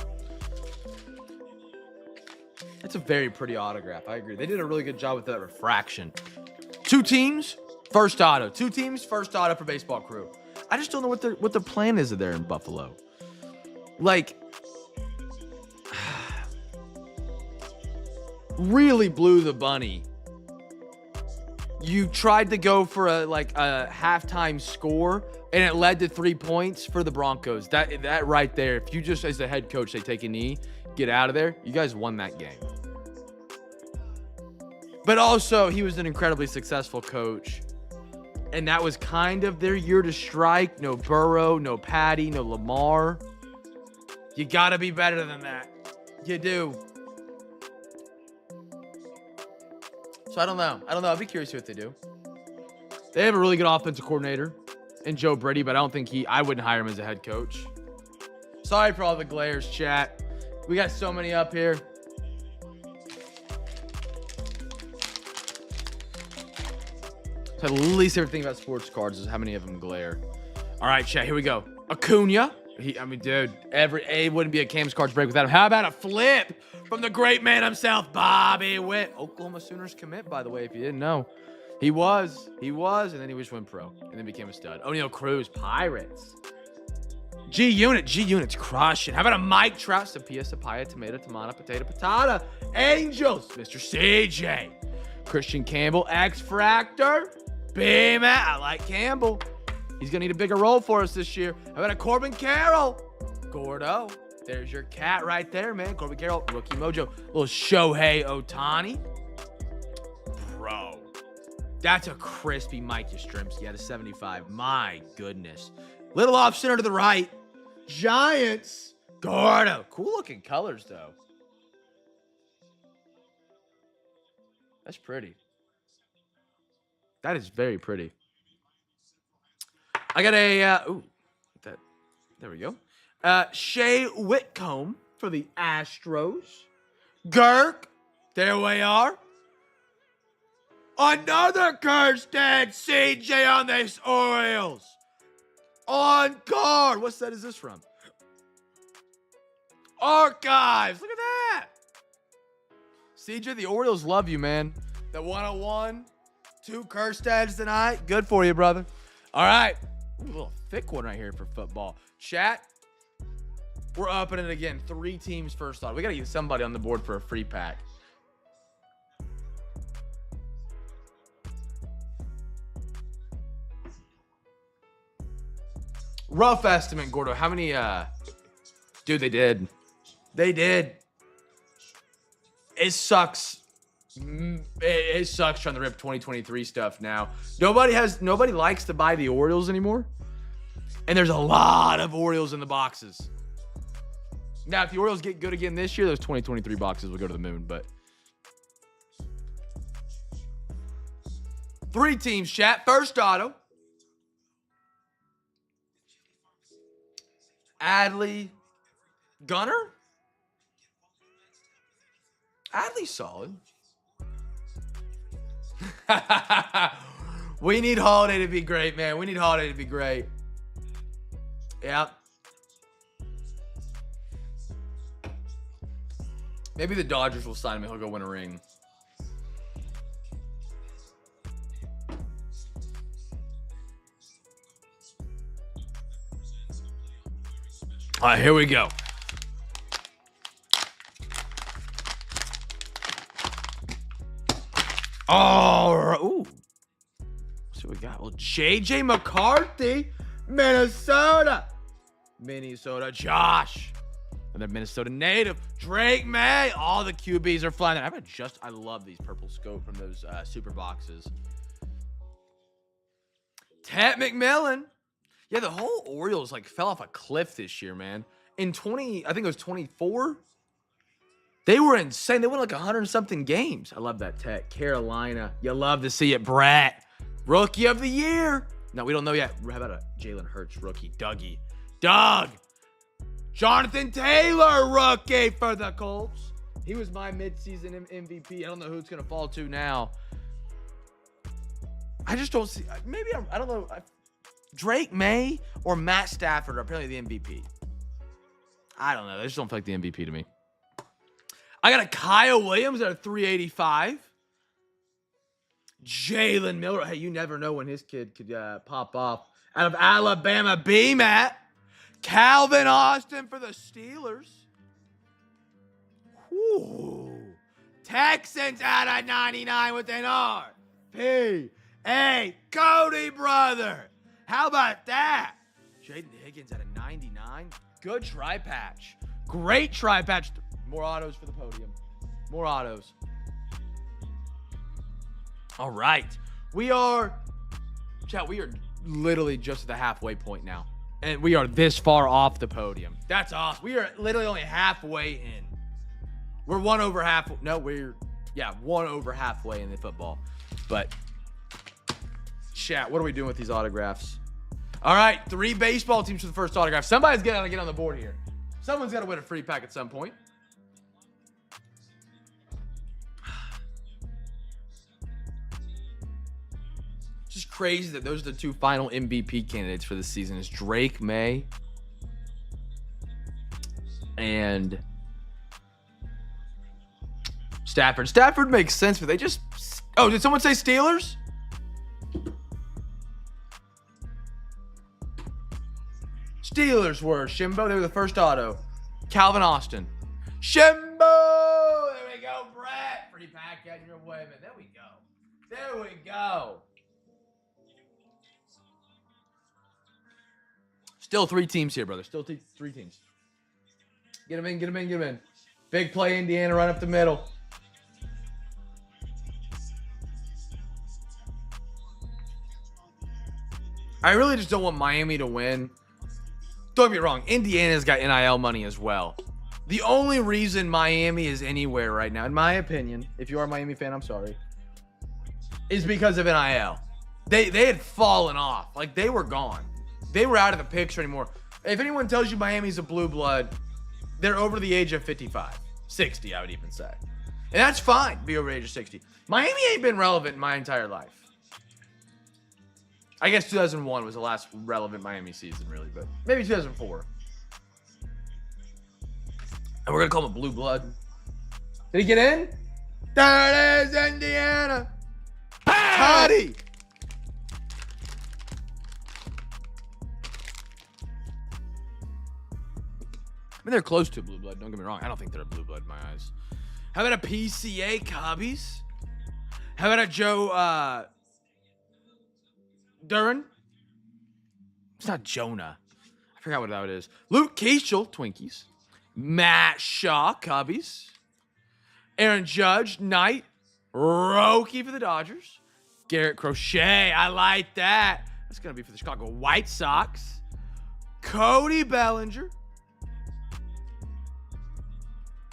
That's a very pretty autograph. I agree. They did a really good job with that refraction. Two teams, first auto. Two teams, first auto for Baseball Crew. I just don't know what their plan is there in Buffalo. Like, really blew the bunny. You tried to go for a halftime score, and it led to 3 points for the Broncos. That right there, if you just, as the head coach, they take a knee, get out of there, you guys won that game. But also, he was an incredibly successful coach, and that was kind of their year to strike. No Burrow, no Patty, no Lamar. You got to be better than that. You do. So I don't know. I'd be curious to see what they do. They have a really good offensive coordinator in Joe Brady, but I don't think I wouldn't hire him as a head coach. Sorry for all the glares, chat. We got so many up here. So the least favorite thing about sports cards is how many of them glare. All right, chat, here we go. Acuna. Dude, it wouldn't be a Cam's Cards break without him. How about a flip from the great man himself, Bobby Witt? Oklahoma Sooners commit, by the way, if you didn't know. He was, and then he just went pro, and then became a stud. O'Neal Cruz, Pirates. G-Unit's crushing. How about a Mike Trout, Sapia, Sapaya, Tomato, Potato, Patata. Angels, Mr. CJ. Christian Campbell, X-Fractor. B-Matt, I like Campbell. He's going to need a bigger role for us this year. How about a Corbin Carroll? Gordo. There's your cat right there, man. Corbin Carroll, Rookie Mojo. Little Shohei Ohtani. Bro. That's a crispy Mike Yastrzemski at a 75. My goodness. Little off center to the right. Giants. Gordo. Cool looking colors, though. That's pretty. That is very pretty. I got a, there we go. Shea Whitcomb for the Astros. Girk, there we are. Another Kirsten CJ on this Orioles. On card. What set is this from? Archives. Look at that. CJ, the Orioles love you, man. The 101. 2 Kirsteds tonight. Good for you, brother. All right. Ooh, a little thick one right here for football. Chat, we're upping it again. 3 teams first thought. We got to get somebody on the board for a free pack. Rough estimate, Gordo. How many, dude, they did. They did. It sucks. It sucks trying to rip 2023 stuff now. Nobody likes to buy the Orioles anymore. And there's a lot of Orioles in the boxes. Now, if the Orioles get good again this year, those 2023 boxes will go to the moon. But 3 teams, chat. First auto. Adley Gunner? Adley's solid. We need Holiday to be great, man. We need Holiday to be great. Yep. Maybe the Dodgers will sign him and he'll go win a ring. All right, here we go. All right. Ooh. So we got, well, JJ McCarthy, Minnesota. Josh. Another Minnesota native. Drake May. All the QBs are flying there. I love these purple scope from those super boxes. Ted McMillan. Yeah, the whole Orioles like fell off a cliff this year, man. In I think it was 24. They were insane. They won like 100-something games. I love that, Ted. Carolina. You love to see it. Brett. Rookie of the year. No, we don't know yet. How about a Jalen Hurts rookie? Dougie. Doug. Jonathan Taylor, rookie for the Colts. He was my midseason MVP. I don't know who it's going to fall to now. I just don't see. Maybe I don't know. Drake May or Matt Stafford are apparently the MVP. I don't know. They just don't feel like the MVP to me. I got a Kyle Williams at a 385. Jalen Miller. Hey, you never know when his kid could pop off. Out of Alabama, B-Matt. Calvin Austin for the Steelers. Whew. Texans out of 99 with an R-P-A. Cody brother. How about that? Jaden Higgins at a 99. Good tri-patch. Great tri-patch. More autos for the podium. More autos. All right. We are literally just at the halfway point now. And we are this far off the podium. That's awesome. We are literally only halfway in. We're one over halfway in the football. But, chat, what are we doing with these autographs? All right, 3 baseball teams for the first autograph. Somebody's got to get on the board here. Someone's got to win a free pack at some point. It's just crazy that those are the 2 final MVP candidates for this season. Is Drake May and Stafford. Stafford makes sense, but they just... Oh, did someone say Steelers? Steelers were Shimbo. They were the first auto. Calvin Austin. Shimbo! There we go, Brett. Free pack getting your way, man. There we go. There we go. Still 3 teams here, brother. Still 3 teams. Get them in, get them in, get them in. Big play, Indiana, right up the middle. I really just don't want Miami to win. Don't get me wrong. Indiana's got NIL money as well. The only reason Miami is anywhere right now, in my opinion, if you are a Miami fan, I'm sorry, is because of NIL. They had fallen off. Like, they were gone. They were out of the picture anymore. If anyone tells you Miami's a blue blood, they're over the age of 55. 60, I would even say. And that's fine, be over the age of 60. Miami ain't been relevant in my entire life. I guess 2001 was the last relevant Miami season, really, but maybe 2004. And we're going to call him a blue blood. Did he get in? There it is, Indiana. Cuddy. I mean, they're close to a blue blood. Don't get me wrong. I don't think they're a blue blood in my eyes. How about a PCA Cubbies? How about a Joe Duran? It's not Jonah. I forgot what that is. Luke Keachel, Twinkies. Matt Shaw, Cubbies. Aaron Judge, Knight. Roki for the Dodgers. Garrett Crochet, I like that. That's going to be for the Chicago White Sox. Cody Bellinger.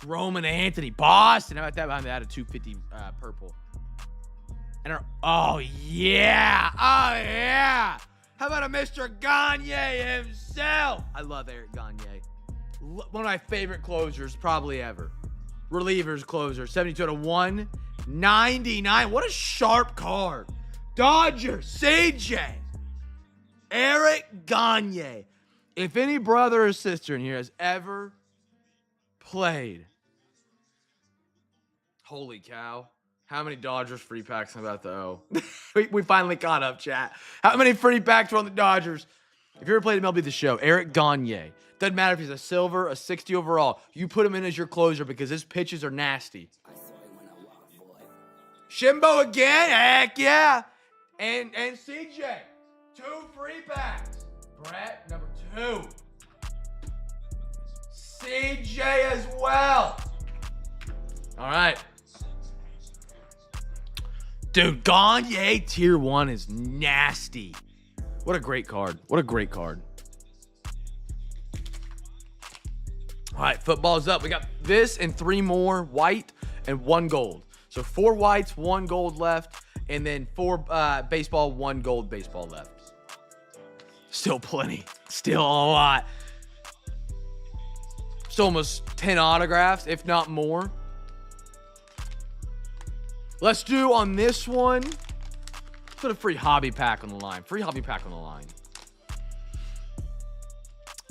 Roman Anthony, Boston. How about that behind that? A 250 purple. And oh, yeah. Oh, yeah. How about a Mr. Gagne himself? I love Eric Gagne. One of my favorite closers probably ever. Relievers, closer. 72 out of 199. What a sharp card. Dodgers, CJ. Eric Gagne. If any brother or sister in here has ever played, holy cow. How many Dodgers free packs am I about to owe? we finally caught up, chat. How many free packs were on the Dodgers? If you ever played MLB The Show, Eric Gagne. Doesn't matter if he's a silver, a 60 overall. You put him in as your closer because his pitches are nasty. Shimbo again? Heck yeah. And CJ. 2 free packs. Brett, number 2. CJ as well. All right. Dude, Gagne tier 1 is nasty. What a great card. What a great card. All right, football's up. We got this and 3 more white and 1 gold. So 4 whites, 1 gold left, and then 4 baseball, 1 gold baseball left. Still plenty. Still a lot. Still almost 10 autographs, if not more. Let's do on this one. Let's put a free hobby pack on the line. Free hobby pack on the line.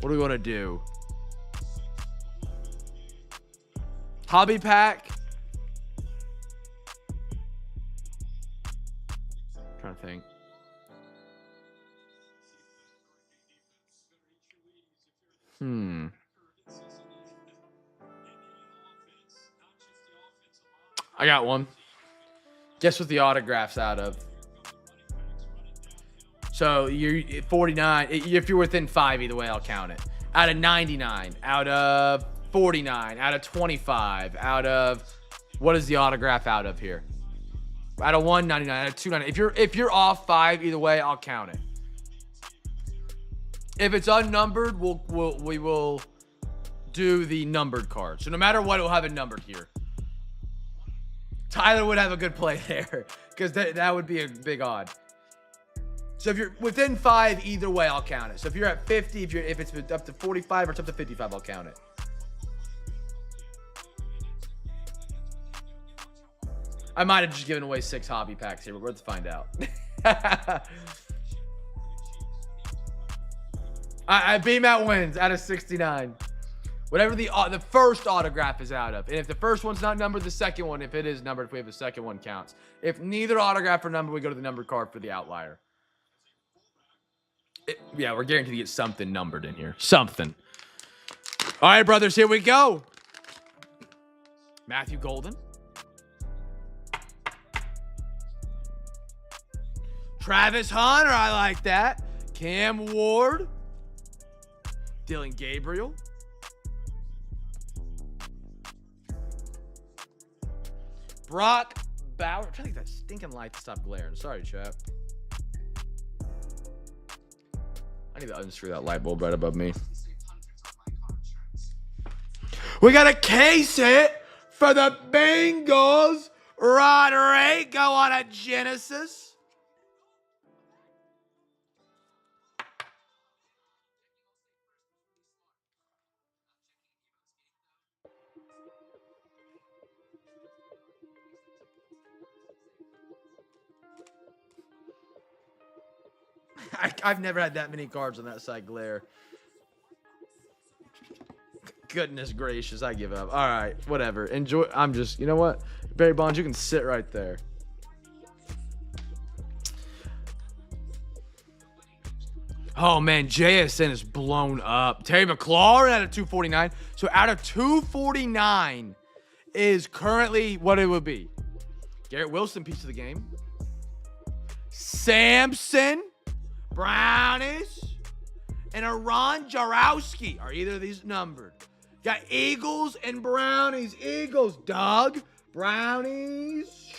What do we want to do? Hobby pack. I'm trying to think. I got one. Guess what the autograph's out of? So you're 49. If you're within 5, either way, I'll count it. Out of 99, out of 49, out of 25, out of, what is the autograph out of here? Out of 199, out of 299. If you're off 5, either way, I'll count it. If it's unnumbered, we will do the numbered card. So no matter what, it'll have it numbered here. Tyler would have a good play there because that would be a big odd. So if you're within 5, either way, I'll count it. So if you're at 50, if it's up to 45 or it's up to 55, I'll count it. I might have just given away 6 hobby packs here, but let's find out. I BMAT wins out of 69. Whatever the first autograph is out of. And if the first one's not numbered, the second one, if it is numbered, if we have the second one, counts. If neither autograph are numbered, we go to the numbered card for the outlier. Yeah, we're guaranteed to get something numbered in here. Something. All right, brothers, here we go. Matthew Golden. Travis Hunter, I like that. Cam Ward. Dylan Gabriel. Brock Bauer. I'm trying to get that stinking light to stop glaring. Sorry, chat. I need to unscrew that light bulb right above me. We got a case hit for the Bengals. Roderick go on a Genesis. I've never had that many cards on that side glare. Goodness gracious, I give up. All right, whatever. Enjoy. I'm just, you know what? Barry Bonds, you can sit right there. Oh, man, JSN is blown up. Terry McLaurin out of 249. So out of 249 is currently what it would be. Garrett Wilson, piece of the game. Samson. Brownies and Aaron Jarowski. Are either of these numbered? Got Eagles and Brownies. Eagles, Doug. Brownies.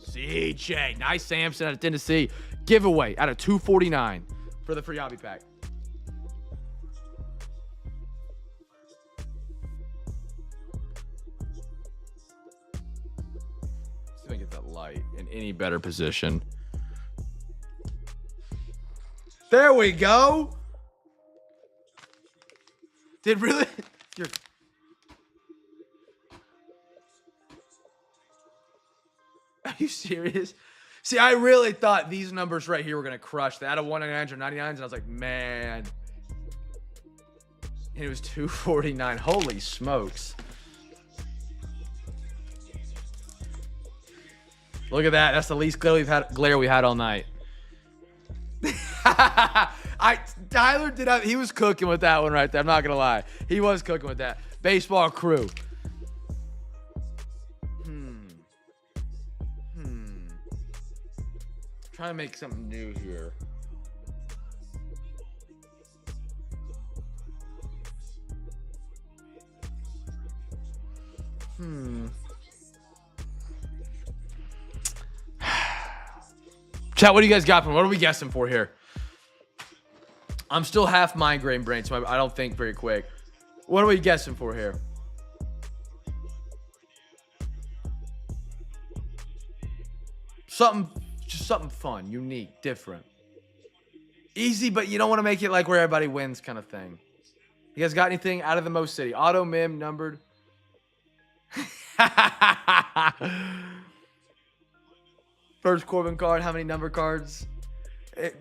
CJ. Nice Samson out of Tennessee. Giveaway out of 249 for the free hobby pack. Let's see if I can get that light in any better position. There we go. Did really? you serious? See, I really thought these numbers right here were going to crush that. Out of 199s or 99s, and I was like, man. And it was 249. Holy smokes. Look at that. That's the least glare we've had all night. Tyler did he was cooking with that one right there. I'm not gonna lie. He was cooking with that. Baseball crew. Trying to make something new here. Chat, what do you guys got for me? What are we guessing for here? I'm still half migraine brain, so I don't think very quick. What are we guessing for here? Just something fun, unique, different. Easy, but you don't want to make it like where everybody wins kind of thing. You guys got anything out of the Mo City? Auto Mim numbered. First Corbin card. How many number cards?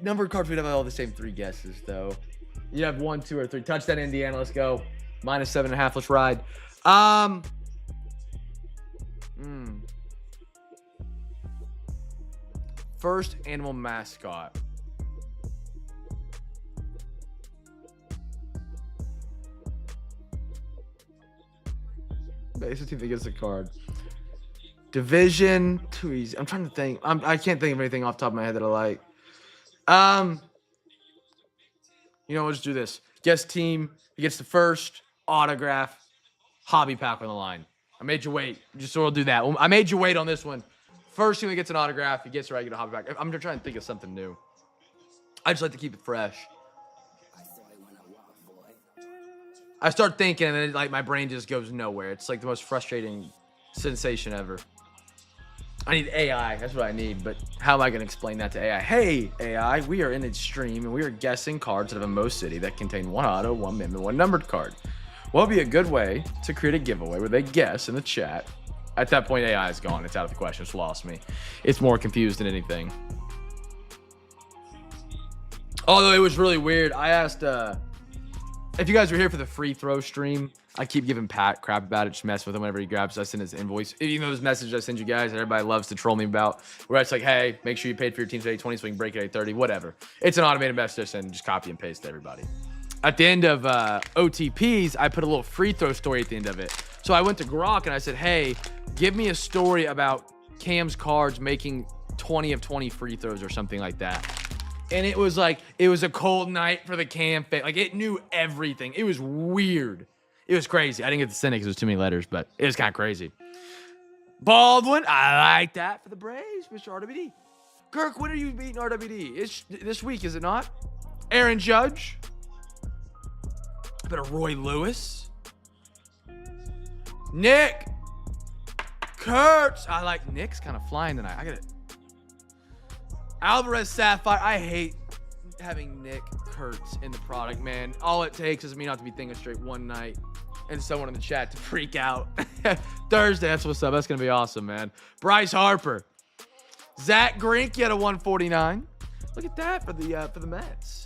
Number cards, we'd have all the same 3 guesses, though. You have 1, 2, or 3. Touchdown, Indiana. Let's go. -7.5. Let's ride. First animal mascot. Base team that gets a card. Division, too easy. I'm trying to think. I can't think of anything off the top of my head that I like. You know, we'll just do this. Guess team. He gets the first autograph. Hobby pack on the line. I made you wait. Just so we'll do that. I made you wait on this one. First team that gets an autograph, he gets a regular hobby pack. I'm just trying to think of something new. I just like to keep it fresh. I start thinking, and then like my brain just goes nowhere. It's like the most frustrating sensation ever. I need AI. That's what I need. But how am I going to explain that to AI? Hey, AI, we are in a stream, and we are guessing cards out of a Mo City that contain 1 auto, 1 mim, and 1 numbered card. What would be a good way to create a giveaway where they guess in the chat? At that point, AI is gone. It's out of the question. It's lost me. It's more confused than anything. Although it was really weird. I asked... if you guys were here for the free throw stream, I keep giving Pat crap about it. Just mess with him whenever he grabs. I send his invoice. Even though those messages I send you guys, everybody loves to troll me about. Where it's like, hey, make sure you paid for your teams at 820 so we can break it at 830. Whatever. It's an automated message and just copy and paste to everybody. At the end of OTPs, I put a little free throw story at the end of it. So I went to Grok and I said, hey, give me a story about Cam's cards making 20 of 20 free throws or something like that. And it was like, it was a cold night for the Cam fan. Like, it knew everything. It was weird. It was crazy. I didn't get to send it because it was too many letters, but it was kind of crazy. Baldwin, I like that for the Braves, Mr. RWD. Kirk, when are you beating RWD? It's this week, is it not? Aaron Judge. I bet a Roy Lewis. Nick. Kurtz. I like Nick's kind of flying tonight. I got it. Alvarez Sapphire. I hate having Nick Kurtz in the product, man. All it takes is me not to be thinking straight one night and someone in the chat to freak out. Thursday, that's what's up. That's going to be awesome, man. Bryce Harper. Zach Greinke at a 149. Look at that for the Mets.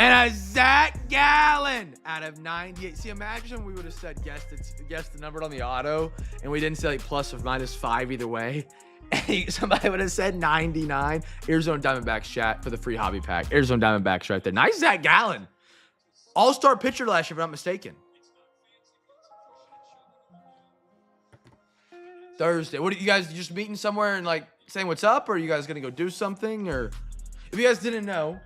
And a Zach Gallen out of 98. See, imagine we would have said guess the number on the auto, and we didn't say like plus or minus 5 either way. And somebody would have said 99. Arizona Diamondbacks chat for the free hobby pack. Arizona Diamondbacks right there. Nice Zach Gallen. All-star pitcher last year, if I'm not mistaken. Thursday. What are you guys just meeting somewhere and like saying what's up? Or are you guys gonna go do something? Or if you guys didn't know,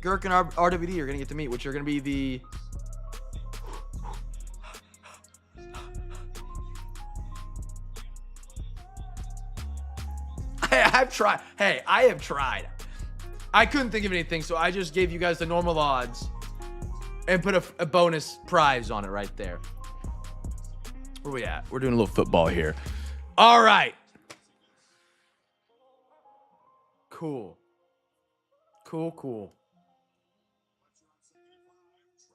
Girk and RWD are gonna get to meet, which are gonna be the I've tried. Hey, I have tried. I couldn't think of anything, so I just gave you guys the normal odds and put a bonus prize on it right there. Where we at? We're doing a little football here. All right. Cool. Cool.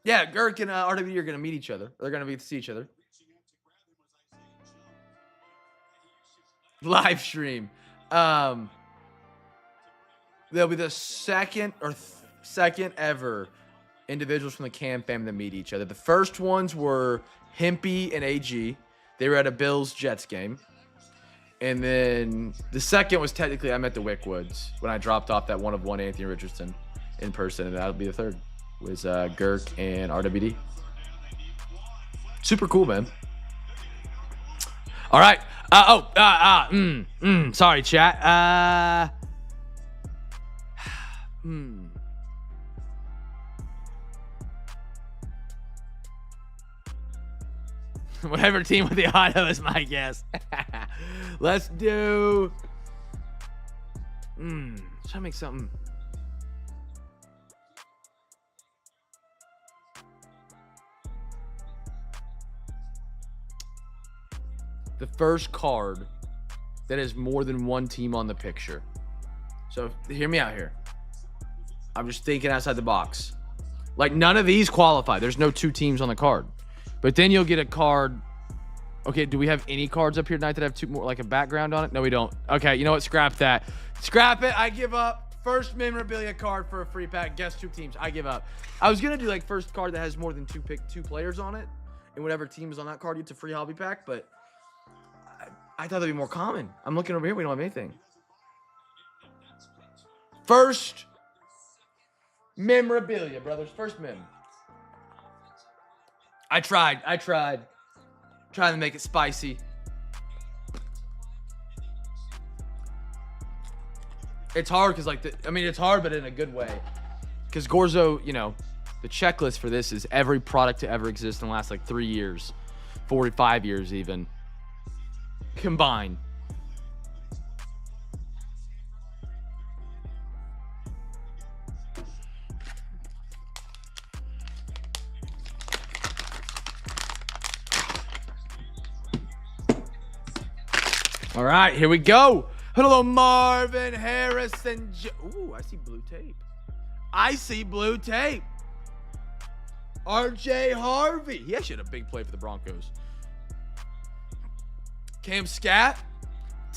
Yeah, Girk and RWD are going to meet each other. They're going to see each other. live stream. They'll be the second ever individuals from the Cam family to meet each other. The first ones were Hempy and AG. They were at a Bills-Jets game. And then the second was technically I met the Wickwoods when I dropped off that one-of-one Anthony Richardson in person. And that'll be the third. Was Girk and RWD. Super cool, man. All right. Sorry, chat. Whatever team with the auto is my guess. Let's do. Try to make something. The first card that has more than one team on the picture. So hear me out here. I'm just thinking outside the box. Like none of these qualify. There's no two teams on the card. But then you'll get a card. Okay, do we have any cards up here tonight that have two more, like a background on it? No, we don't. Okay, you know what? Scrap that. Scrap it. I give up. First memorabilia card for a free pack. Guess two teams. I give up. I was gonna do like first card that has more than two players on it, and whatever team is on that card gets a free hobby pack. But I thought that'd be more common. I'm looking over here. We don't have anything. First memorabilia, brothers. First mem. I tried. Trying to make it spicy. It's hard because, like, it's hard, but in a good way. Because Gorzo, you know, the checklist for this is every product to ever exist in the last, like, 3 years. 45 years, even. Combined. All right, here we go. Hello, Marvin Harrison. Ooh, I see blue tape. RJ Harvey. He actually had a big play for the Broncos. Cam Scat.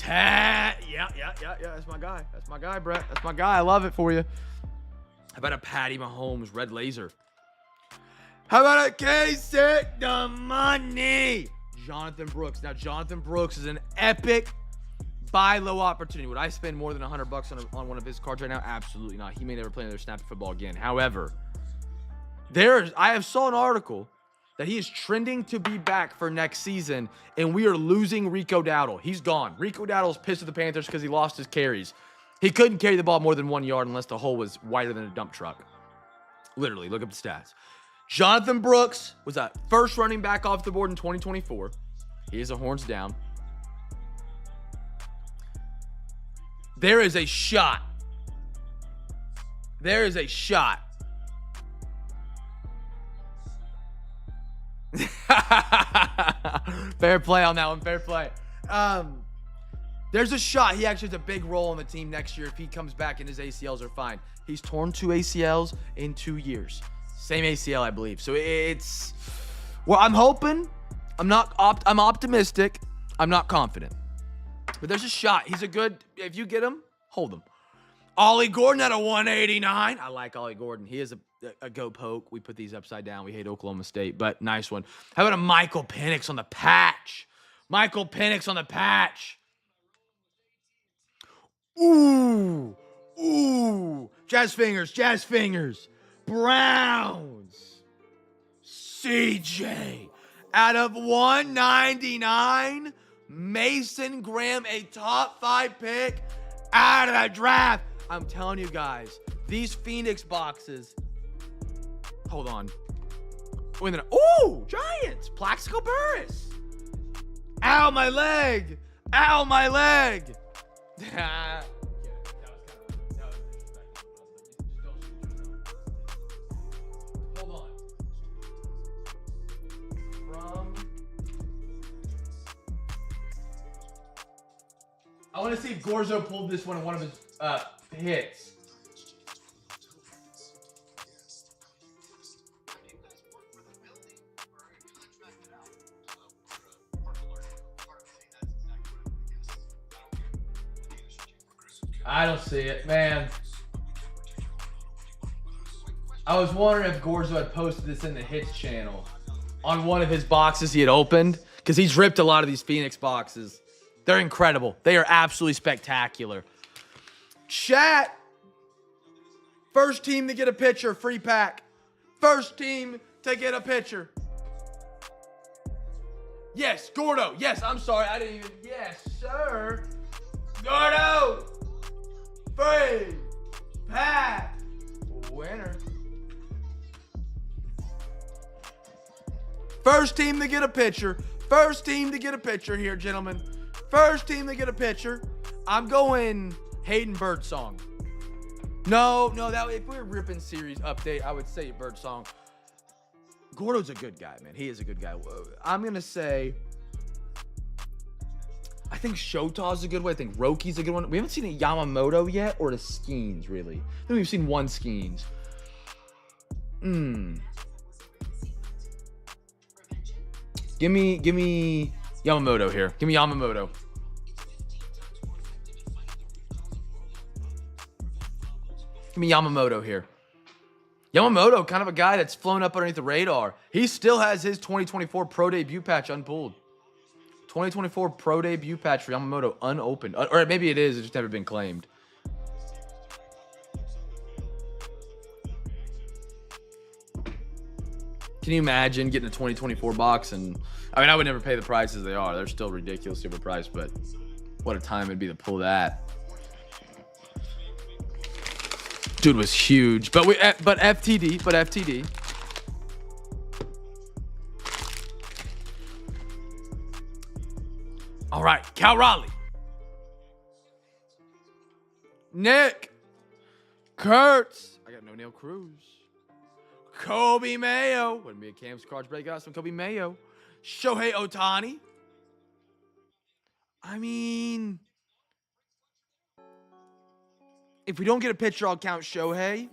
Yeah. That's my guy. Brett. That's my guy. I love it for you. How about a Patty Mahomes red laser? How about a K-Sick the money? Jonathan Brooks. Now, Jonathan Brooks is an epic buy low opportunity. Would I spend more than $100 on one of his cards right now? Absolutely not. He may never play another snap of football again. However, I have saw an article that he is trending to be back for next season, and we are losing Rico Dowdle. He's gone. Rico Dowdle's pissed at the Panthers because he lost his carries. He couldn't carry the ball more than 1 yard unless the hole was wider than a dump truck. Literally, look up the stats. Jonathan Brooks was that first running back off the board in 2024. He is a horns down. There is a shot. Fair play on that one. Fair play. There's a shot he actually has a big role on the team next year if he comes back and his ACLs are fine. He's torn 2 ACLs in 2 years. Same ACL, I believe. So it's, well, I'm hoping. I'm optimistic. I'm not confident. But there's a shot. He's a good, if you get him, hold him. Ollie Gordon at a 189. I like Ollie Gordon. He is a go poke. We put these upside down. We hate Oklahoma State, but nice one. How about a Michael Penix on the patch? Ooh. Jazz fingers. Browns. CJ. Out of 199, Mason Graham, a top 5 pick out of the draft. I'm telling you guys, these Phoenix boxes. Hold on. Wait a minute. Ooh, Giants. Plaxico Burress. Ow, my leg. I want to see if Gorzo pulled this one in one of his hits. I don't see it, man. I was wondering if Gorzo had posted this in the Hits channel on one of his boxes he had opened, because he's ripped a lot of these Phoenix boxes. They're incredible. They are absolutely spectacular. Chat. First team to get a picture, free pack. First team to get a picture. Yes, Gordo. Yes, I'm sorry. I didn't even. Yes, sir. Gordo. Free pack winner. First team to get a picture. First team to get a picture here, gentlemen. First team to get a picture. I'm going Hayden Birdsong. No, that if we were ripping series update, I would say Birdsong. Gordo's a good guy, man. He is a good guy. I'm going to say, I think Shota's a good one. I think Roki's a good one. We haven't seen a Yamamoto yet, or the Skeens, really. I think we've seen one Skeens. Give me Yamamoto here. Give me Yamamoto. Give me Yamamoto here. Yamamoto, kind of a guy that's flown up underneath the radar. He still has his 2024 Pro Debut patch unpulled. 2024 Pro Debut patch for Yamamoto unopened. Or maybe it is, it's just never been claimed. Can you imagine getting a 2024 box? And I mean, I would never pay the prices they are. They're still ridiculously overpriced, but what a time it'd be to pull that. Dude was huge, but FTD. All right, Cal Raleigh, Nick, Kurtz. I got no Neil Cruz. Kobe Mayo. Wouldn't be a Cam's cards break out some Kobe Mayo. Shohei Ohtani. I mean, if we don't get a pitcher, I'll count Shohei,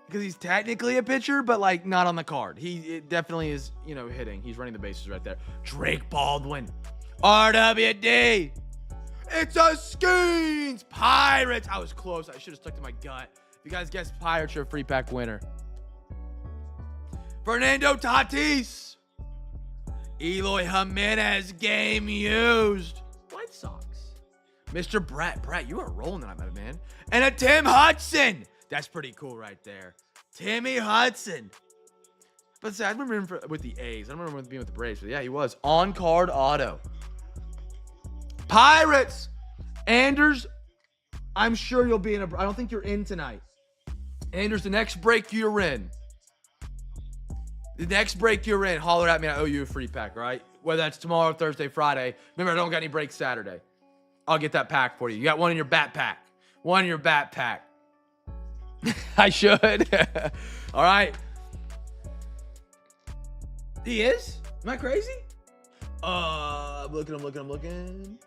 because he's technically a pitcher, but like not on the card. It definitely is, hitting. He's running the bases right there. Drake Baldwin. RWD. It's a Skeens. Pirates. I was close. I should have stuck to my gut. If you guys guessed Pirates, you're a free pack winner. Fernando Tatis. Eloy Jimenez, game used. White Sox. Mr. Brett, you are rolling tonight, my man. And a Tim Hudson. That's pretty cool right there. Timmy Hudson. But I remember him with the A's. I don't remember him being with the Braves, but yeah, he was. On-card auto. Pirates. Anders, I'm sure you'll be in I don't think you're in tonight. Anders, the next break you're in. The next break you're in, holler at me. I owe you a free pack, right? Whether that's tomorrow, Thursday, Friday. Remember, I don't got any breaks Saturday. I'll get that pack for you. You got one in your bat pack. One in your bat pack. I should. All right. He is? Am I crazy? I'm looking.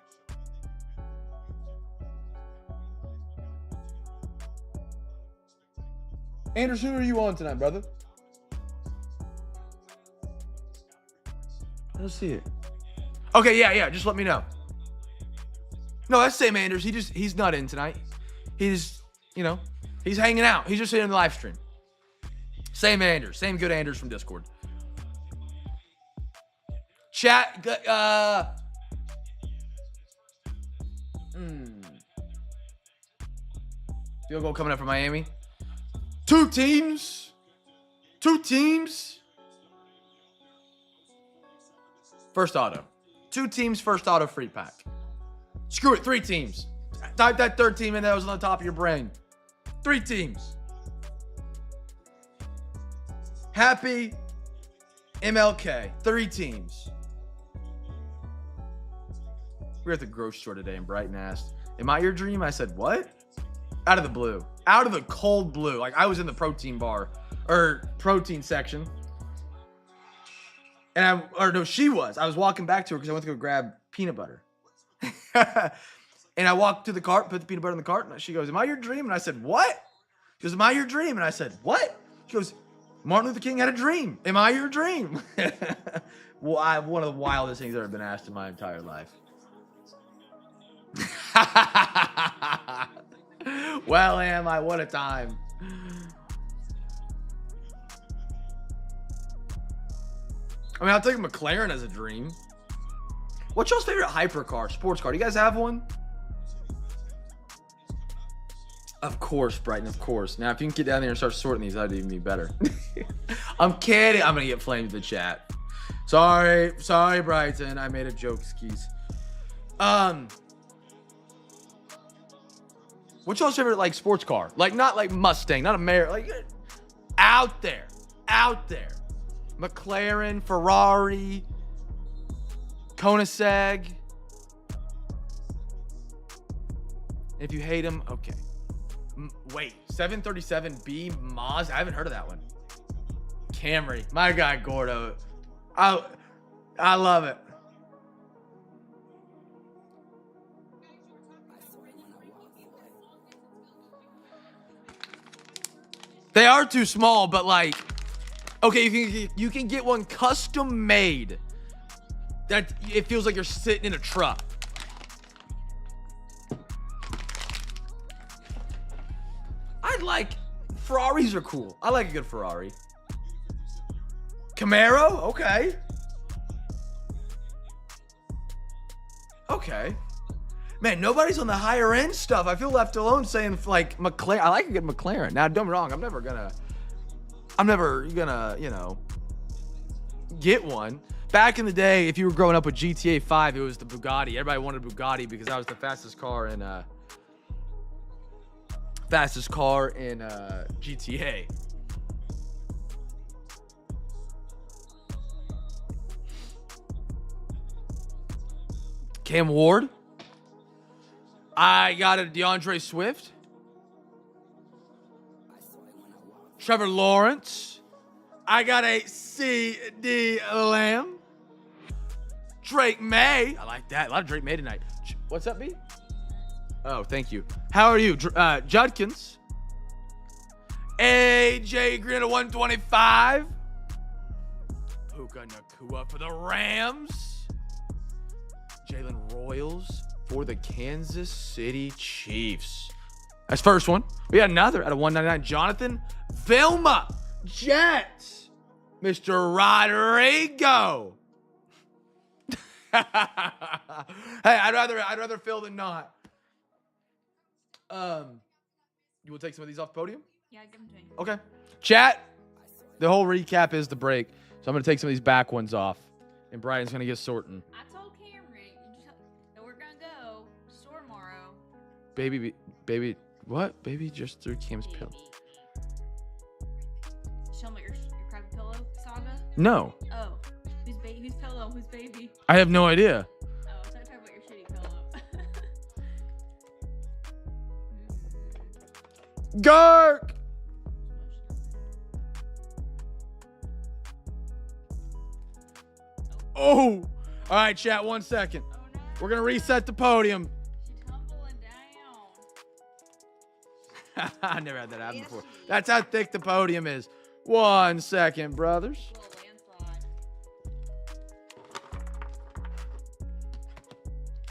Anders, who are you on tonight, brother? I don't see it. Okay, yeah. Just let me know. No, that's same Anders. He's not in tonight. He's hanging out. He's just sitting in the live stream. Same Anders. Same good Anders from Discord. Chat. Field goal coming up for Miami. Two teams. First auto. 2 teams, first auto free pack. Screw it, 3 teams. Type that third team in that was on the top of your brain. 3 teams. Happy MLK. 3 teams. We were at the grocery store today and Brighton asked, "Am I your dream?" I said, "What?" Out of the blue. Out of the cold blue. Like I was in the protein bar or protein section. And she was. I was walking back to her because I went to go grab peanut butter. And I walked to the cart, put the peanut butter in the cart, and she goes, "Am I your dream?" And I said, "What?" She goes, "Am I your dream?" And I said, "What?" She goes, "Martin Luther King had a dream. Am I your dream?" Well, one of the wildest things I've ever been asked in my entire life. Well, am I? What a time. I mean, I'll take a McLaren as a dream. What's y'all's favorite hypercar, sports car? Do you guys have one? Of course, Brighton, of course. Now, if you can get down there and start sorting these, that'd even be better. I'm kidding. I'm going to get flamed in the chat. Sorry, Brighton. I made a joke, skis. What's y'all's favorite, like, sports car? Like, not like Mustang, not a Mare. Like, out there. McLaren, Ferrari, Koenigsegg. If you hate them, okay. Wait, 737B Mazda? I haven't heard of that one. Camry, my guy Gordo. I love it. They are too small, but like, okay, you can get one custom made. That it feels like you're sitting in a truck. Ferraris are cool. I like a good Ferrari. Camaro, okay. Man, nobody's on the higher end stuff. I feel left alone saying like McLaren. I like a good McLaren. Now, don't get me wrong. I'm never gonna, you know, get one. Back in the day, if you were growing up with GTA 5, it was the Bugatti. Everybody wanted a Bugatti because that was the fastest car in GTA. Cam Ward. I got a DeAndre Swift. Trevor Lawrence. I got a CD Lamb. Drake May. I like that. A lot of Drake May tonight. What's up, B? Oh, thank you. How are you? Judkins. AJ Green at 125. Puka Nakua for the Rams. Jalen Royals for the Kansas City Chiefs. That's first one. We got another at a 199. Jonathan Vilma. Jets. Mr. Rodrigo. Hey, I'd rather Phil than not. You will take some of these off the podium? Yeah, give them to me. Okay. Chat. The whole recap is the break. So I'm going to take some of these back ones off. And Brian's going to get sorting. I told Cameron that we're going to go store tomorrow. Baby, what? Baby just threw Cam's pill. Show me your crappy pillow saga? No. Oh. Whose pillow? Whose baby? I have no idea. Oh, I was talking about your shitty pillow. Gark! Oh! All right, chat, 1 second. Oh, no. We're going to reset the podium. She's tumbling down. I never had that happen before. Yes, she- That's how thick the podium is. 1 second, brothers. A little landslide.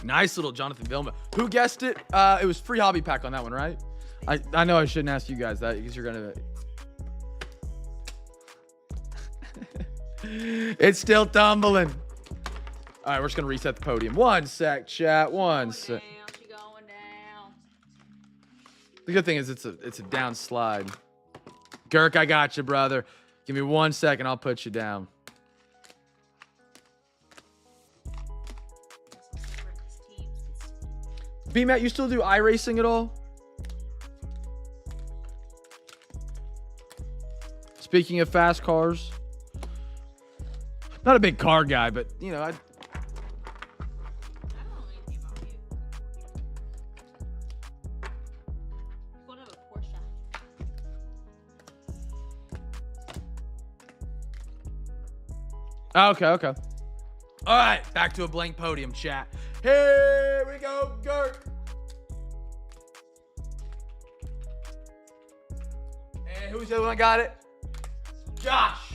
Nice little Jonathan Vilma. Who guessed it? It was free hobby pack on that one, right? I know I shouldn't ask you guys that because you're going to... It's still tumbling. All right, we're just going to reset the podium. 1 sec, chat. 1 sec. She's going down. The good thing is it's a down slide. Girk, I got you, brother. Give me 1 second. I'll put you down. B-Matt, you still do iRacing at all? Speaking of fast cars. Not a big car guy, but, you know, I don't know anything about you. You want to have a Porsche? Okay. All right, back to a blank podium, chat. Here we go, Gert. And who's the other one that got it? Josh.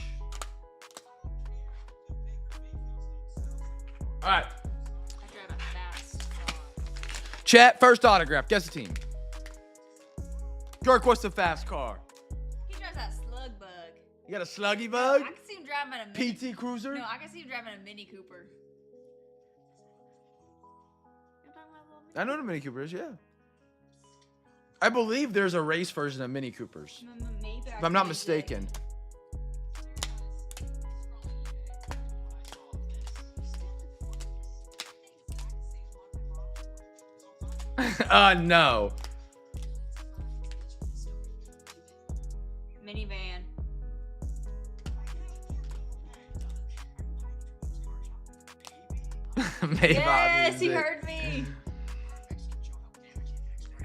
All right. I drive a fast car. Chat, first autograph. Guess the team. Kirk, what's the fast car? He drives that slug bug. You got a sluggy bug? I can see him driving a mini. PT Cruiser? No, I can see him driving a Mini Cooper. You talking about a little Mini I know the Mini Coopers, yeah. I believe there's a race version of Mini Coopers. Maybe If I'm not mistaken. No. Minivan. Maybe Yes, he music. heard me.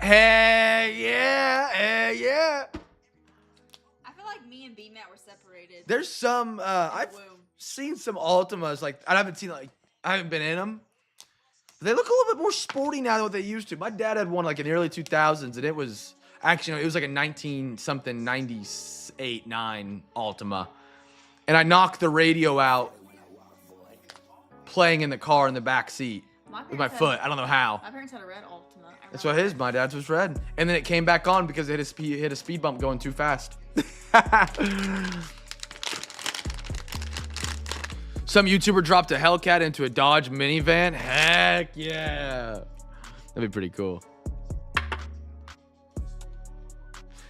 Hey, yeah, hey, yeah. I feel like me and B-Matt were separated. There's some, I've womb. seen some Altimas, like, I haven't been in them. They look a little bit more sporty now than what they used to. My dad had one like in the early 2000s, and it was actually, no, it was like a 98, 9 Altima. And I knocked the radio out playing in the car in the back seat with my foot. I don't know how. My parents had a red Altima. That's what my dad's was red. And then it came back on because it hit a speed bump going too fast. Some YouTuber dropped a Hellcat into a Dodge minivan. Heck yeah. That'd be pretty cool.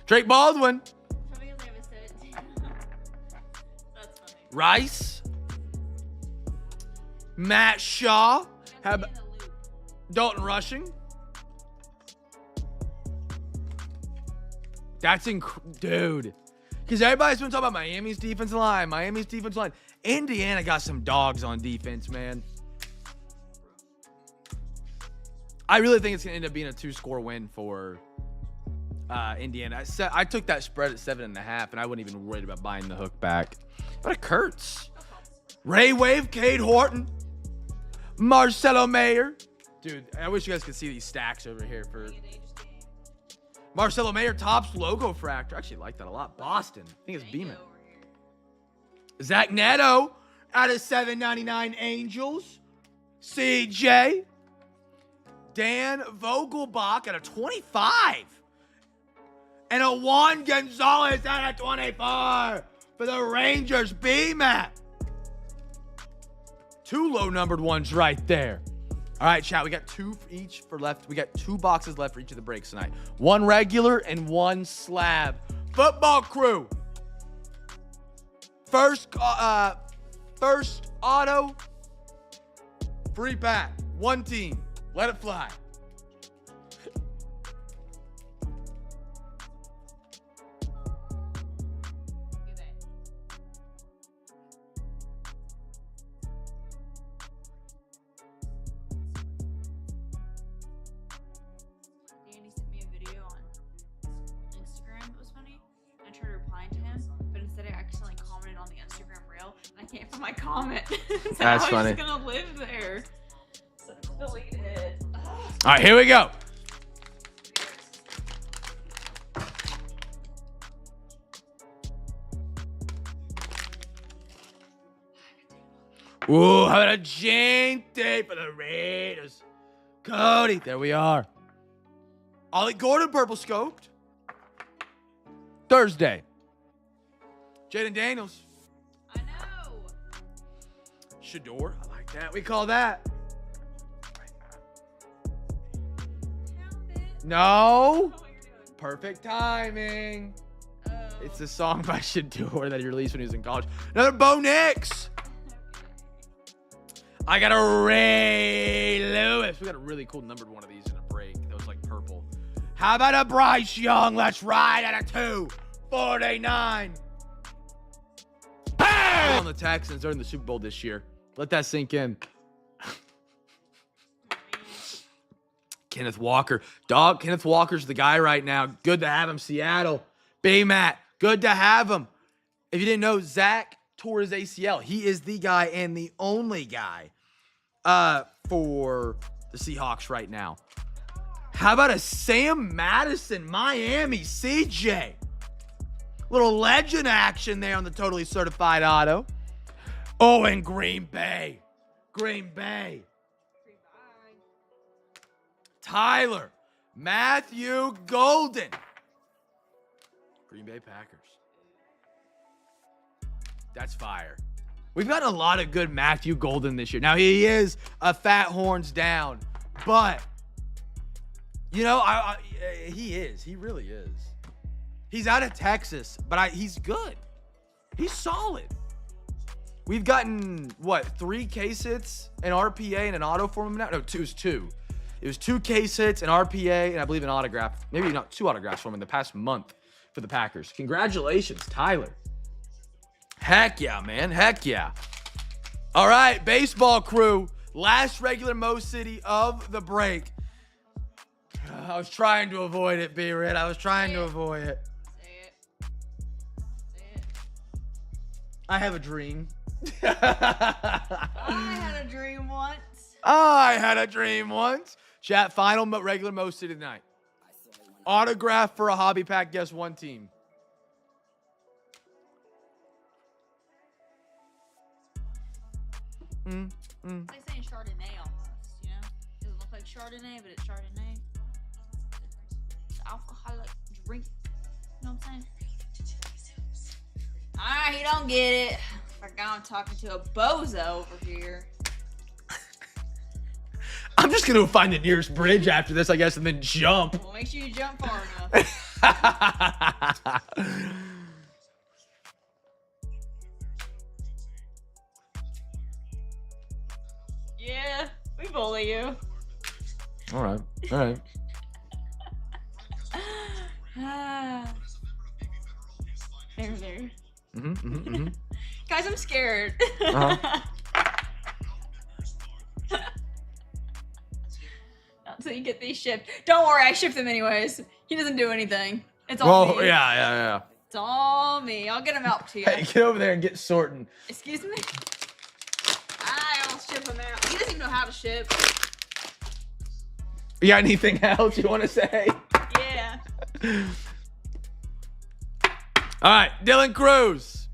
Drake Baldwin. Somebody else ever said it too. That's funny. Rice. Matt Shaw. How In about the loop. Dalton Rushing? That's dude. Because everybody's been talking about Miami's defensive line. Indiana got some dogs on defense, man. I really think it's going to end up being a 2-score win for Indiana. I took that spread at 7.5, and I wasn't even worried about buying the hook back. But it hurts. Ray Wave, Cade Horton, Marcelo Mayer. Dude, I wish you guys could see these stacks over here for Marcelo Mayer, Topps logo fractor. I actually like that a lot. Boston. I think it's Beeman. Zach Neto out of 7.99 Angels. CJ. Dan Vogelbach out of 25. And a Juan Gonzalez out of 24 for the Rangers. B-Matt. 2 low-numbered ones right there. All right, chat. We got 2 for each for left. We got 2 boxes left for each of the breaks tonight. 1 regular and 1 slab. Football crew. First auto. Free pack. 1 team. Let it fly. Danny sent me a video on Instagram that was funny. I tried replying to him, but instead I accidentally commented on the Instagram reel, and I can't find my comment. So That's I was funny. just gonna live there. So delete it. All right, here we go. Ooh, how about a Gente for the Raiders? Cody, there we are. Ollie Gordon, purple scoped. Thursday. Jaden Daniels. I know. Shador, I like that. We call that. Count it. No. Oh, what you're doing. Perfect timing. Oh. It's a song by Shador that he released when he was in college. Another Bo Nix. I got a Ray Lewis. We got a really cool numbered one of these in a break. That was like purple. How about a Bryce Young? Let's ride at a 249. Bang! On the Texans during the Super Bowl this year. Let that sink in. Kenneth Walker. Dog, Kenneth Walker's the guy right now. Good to have him. Seattle. B-Matt. Good to have him. If you didn't know, Zach tore his ACL. He is the guy and the only guy for the Seahawks right now. How about a Sam Madison, Miami, CJ? Little legend action there on the totally certified auto. Oh, and Green Bay. Green Bay. Tyler. Matthew Golden. Green Bay Packers. That's fire. We've gotten a lot of good Matthew Golden this year. Now, he is a fat horns down, but, you know, he is. He really is. He's out of Texas, but he's good. He's solid. We've gotten, what, 3 case hits, an RPA, and an auto for him now? No, it was 2. It was 2 case hits, an RPA, and I believe an autograph. Maybe not 2 autographs for him in the past month for the Packers. Congratulations, Tyler. Heck yeah, man. Heck yeah. All right, baseball crew. Last regular Mo City of the break. I was trying to avoid it, B-Rid. I was trying to avoid it. Say it. Say it. I have a dream. I had a dream once. I had a dream once. Chat, final regular Mo City tonight. Autograph for a hobby pack. Guess one team. It's like saying Chardonnay almost, you know? It doesn't look like Chardonnay, but it's Chardonnay. It's an alcoholic drink. You know what I'm saying? Ah, he don't get it. Forgot I'm talking to a bozo over here. I'm just going to find the nearest bridge after this, I guess, and then jump. Well, make sure you jump far enough. Yeah, we bully you. All right. All right. There. Mm-hmm. Guys, I'm scared. Uh-huh. Not until you get these shipped. Don't worry, I ship them anyways. He doesn't do anything. It's all Whoa, me. yeah. It's all me. I'll get them out to you. Hey, get over there and get sorting. Excuse me? I'll ship them out. He doesn't even know how to ship. You got anything else you want to say? Yeah. All right, Dylan Cruz.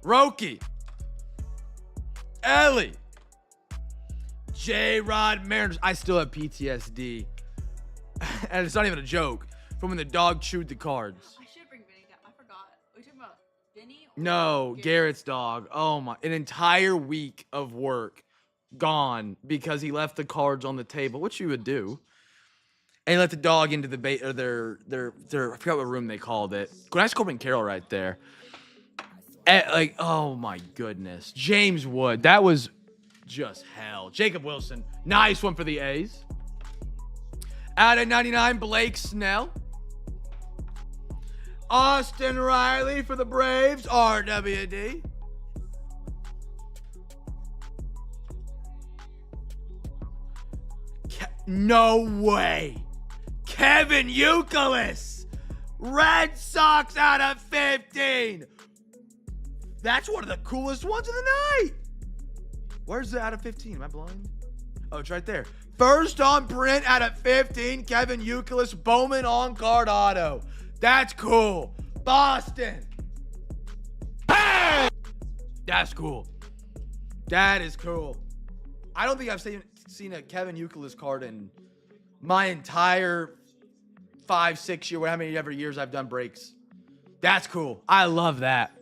Roki. Ellie. J-Rod Mariners. I still have PTSD. And it's not even a joke. From when the dog chewed the cards. I should bring Vinny down. I forgot. Are we talking about Vinny? No, Garrett's dog. Oh my. An entire week of work gone because he left the cards on the table, which you would do. And he let the dog into the their I forgot what room they called it. Nice Corbin Carroll right there. Like, oh my goodness. James Wood. That was just hell. Jacob Wilson. Nice one for the A's. Out of 99, Blake Snell. Austin Riley for the Braves. RWD. No way. Kevin Youkilis. Red Sox out of 15. That's one of the coolest ones of the night. Where's the out of 15? Am I blind? Oh, it's right there. First on print out of 15. Kevin Youkilis. Bowman on card auto. That's cool. Boston. Hey! That's cool. That is cool. I don't think I've seen a Kevin Youkilis card in my entire 5, 6 year, how many ever years I've done breaks. That's cool. I love that.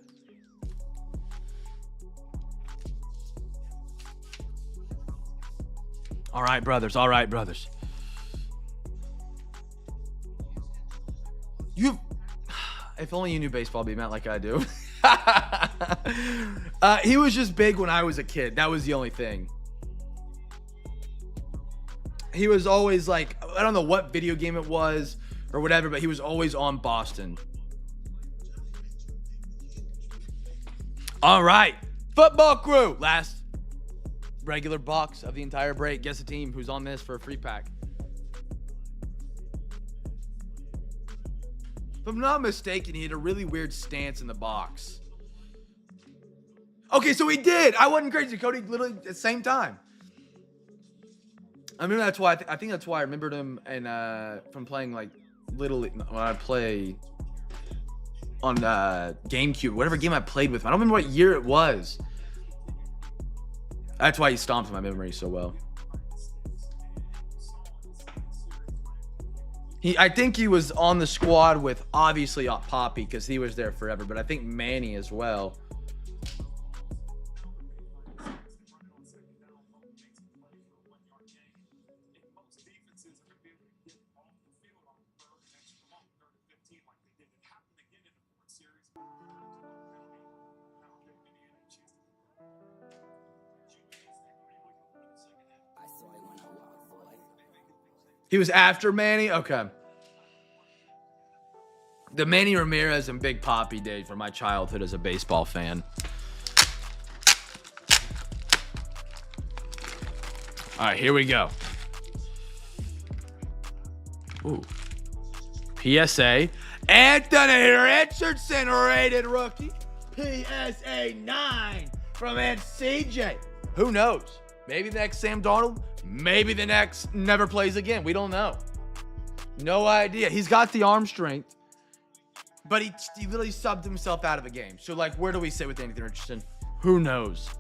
All right, brothers. All right, brothers. If only you knew baseball, B-Matt, like I do. He was just big when I was a kid. That was the only thing. He was always like, I don't know what video game it was or whatever, but he was always on Boston. All right. Football crew. Last regular box of the entire break. Guess a team who's on this for a free pack. If I'm not mistaken, he had a really weird stance in the box. Okay, so he did. I wasn't crazy. Cody literally at the same time. I remember that's why I think that's why I remembered him and from playing like Little League when I play on GameCube, whatever game I played with him. I don't remember what year it was. That's why he stomped my memory so well. I think he was on the squad with obviously Poppy because he was there forever, but I think Manny as well. He was after Manny? Okay. The Manny Ramirez and Big Poppy days were my childhood as a baseball fan. All right, here we go. Ooh. PSA. Anthony Richardson, rated rookie. PSA 9 from CJ. Who knows? Maybe the next Sam Darnold. Maybe the next never plays again. We don't know. No idea. He's got the arm strength, but he literally subbed himself out of a game. So, like, where do we sit with Anthony Richardson? Who knows?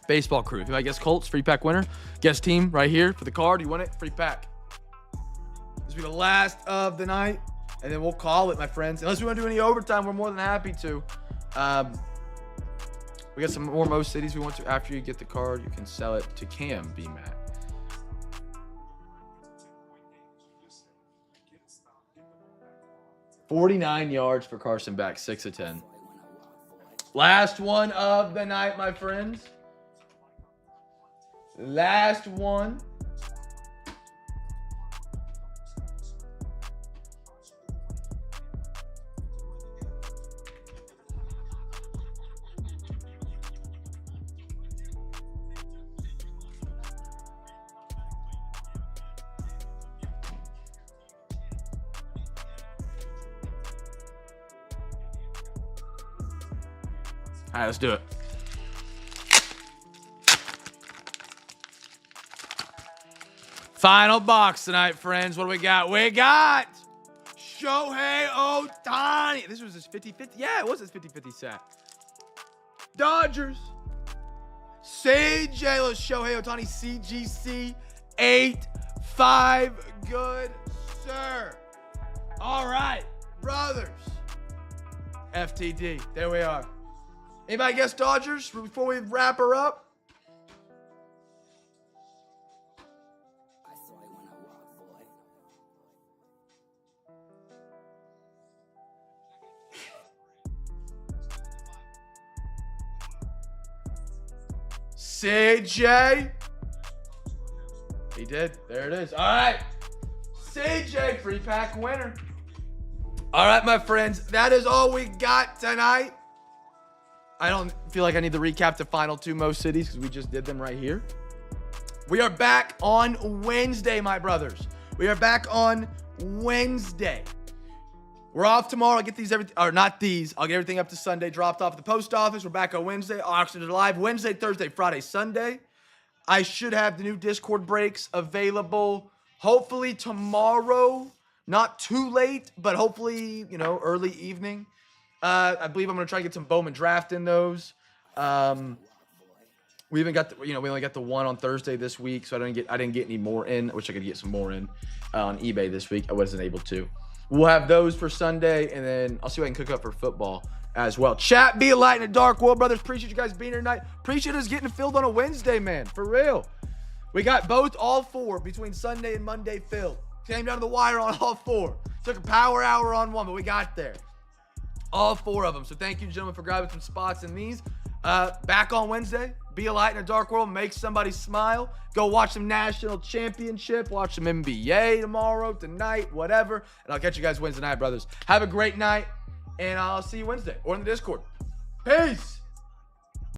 Baseball crew. If I guess Colts, free pack winner. Guess team right here for the card. You want it? Free pack. This will be the last of the night, and then we'll call it, my friends. Unless we want to do any overtime, we're more than happy to. We got some more Mo Cities we want to. After you get the card, you can sell it to Cam, B-Matt. $49 yards for Carson Beck, 6 of 10. Last one of the night, my friends. Last one. All right, let's do it. Final box tonight, friends. What do we got? We got Shohei Ohtani. This was his 50-50. Yeah, it was his 50-50 set. Dodgers. CJ Shohei Ohtani, CGC 8-5. Good, sir. All right, brothers. FTD. There we are. Anybody guess Dodgers before we wrap her up? CJ. He did. There it is. All right. CJ, free pack winner. All right, my friends. That is all we got tonight. I don't feel like I need to recap the final two Mo Cities because we just did them right here. We are back on Wednesday, my brothers. We are back on Wednesday. We're off tomorrow. I'll get these, not these. I'll get everything up to Sunday, dropped off at the post office. We're back on Wednesday. Auctions are live Wednesday, Thursday, Friday, Sunday. I should have the new Discord breaks available hopefully tomorrow. Not too late, but hopefully, early evening. I believe I'm going to try to get some Bowman draft in those. We even got, we only got the one on Thursday this week, so I didn't get any more in. I wish I could get some more in on eBay this week. I wasn't able to. We'll have those for Sunday, and then I'll see what I can cook up for football as well. Chat, be a light in a dark world, brothers. Appreciate you guys being here tonight. Appreciate us getting filled on a Wednesday, man. For real. We got all four between Sunday and Monday filled. Came down to the wire on all four. Took a power hour on one, but we got there. All four of them. So thank you, gentlemen, for grabbing some spots in these. Back on Wednesday. Be a light in a dark world. Make somebody smile. Go watch some national championship. Watch some NBA tomorrow, tonight, whatever. And I'll catch you guys Wednesday night, brothers. Have a great night. And I'll see you Wednesday or in the Discord. Peace.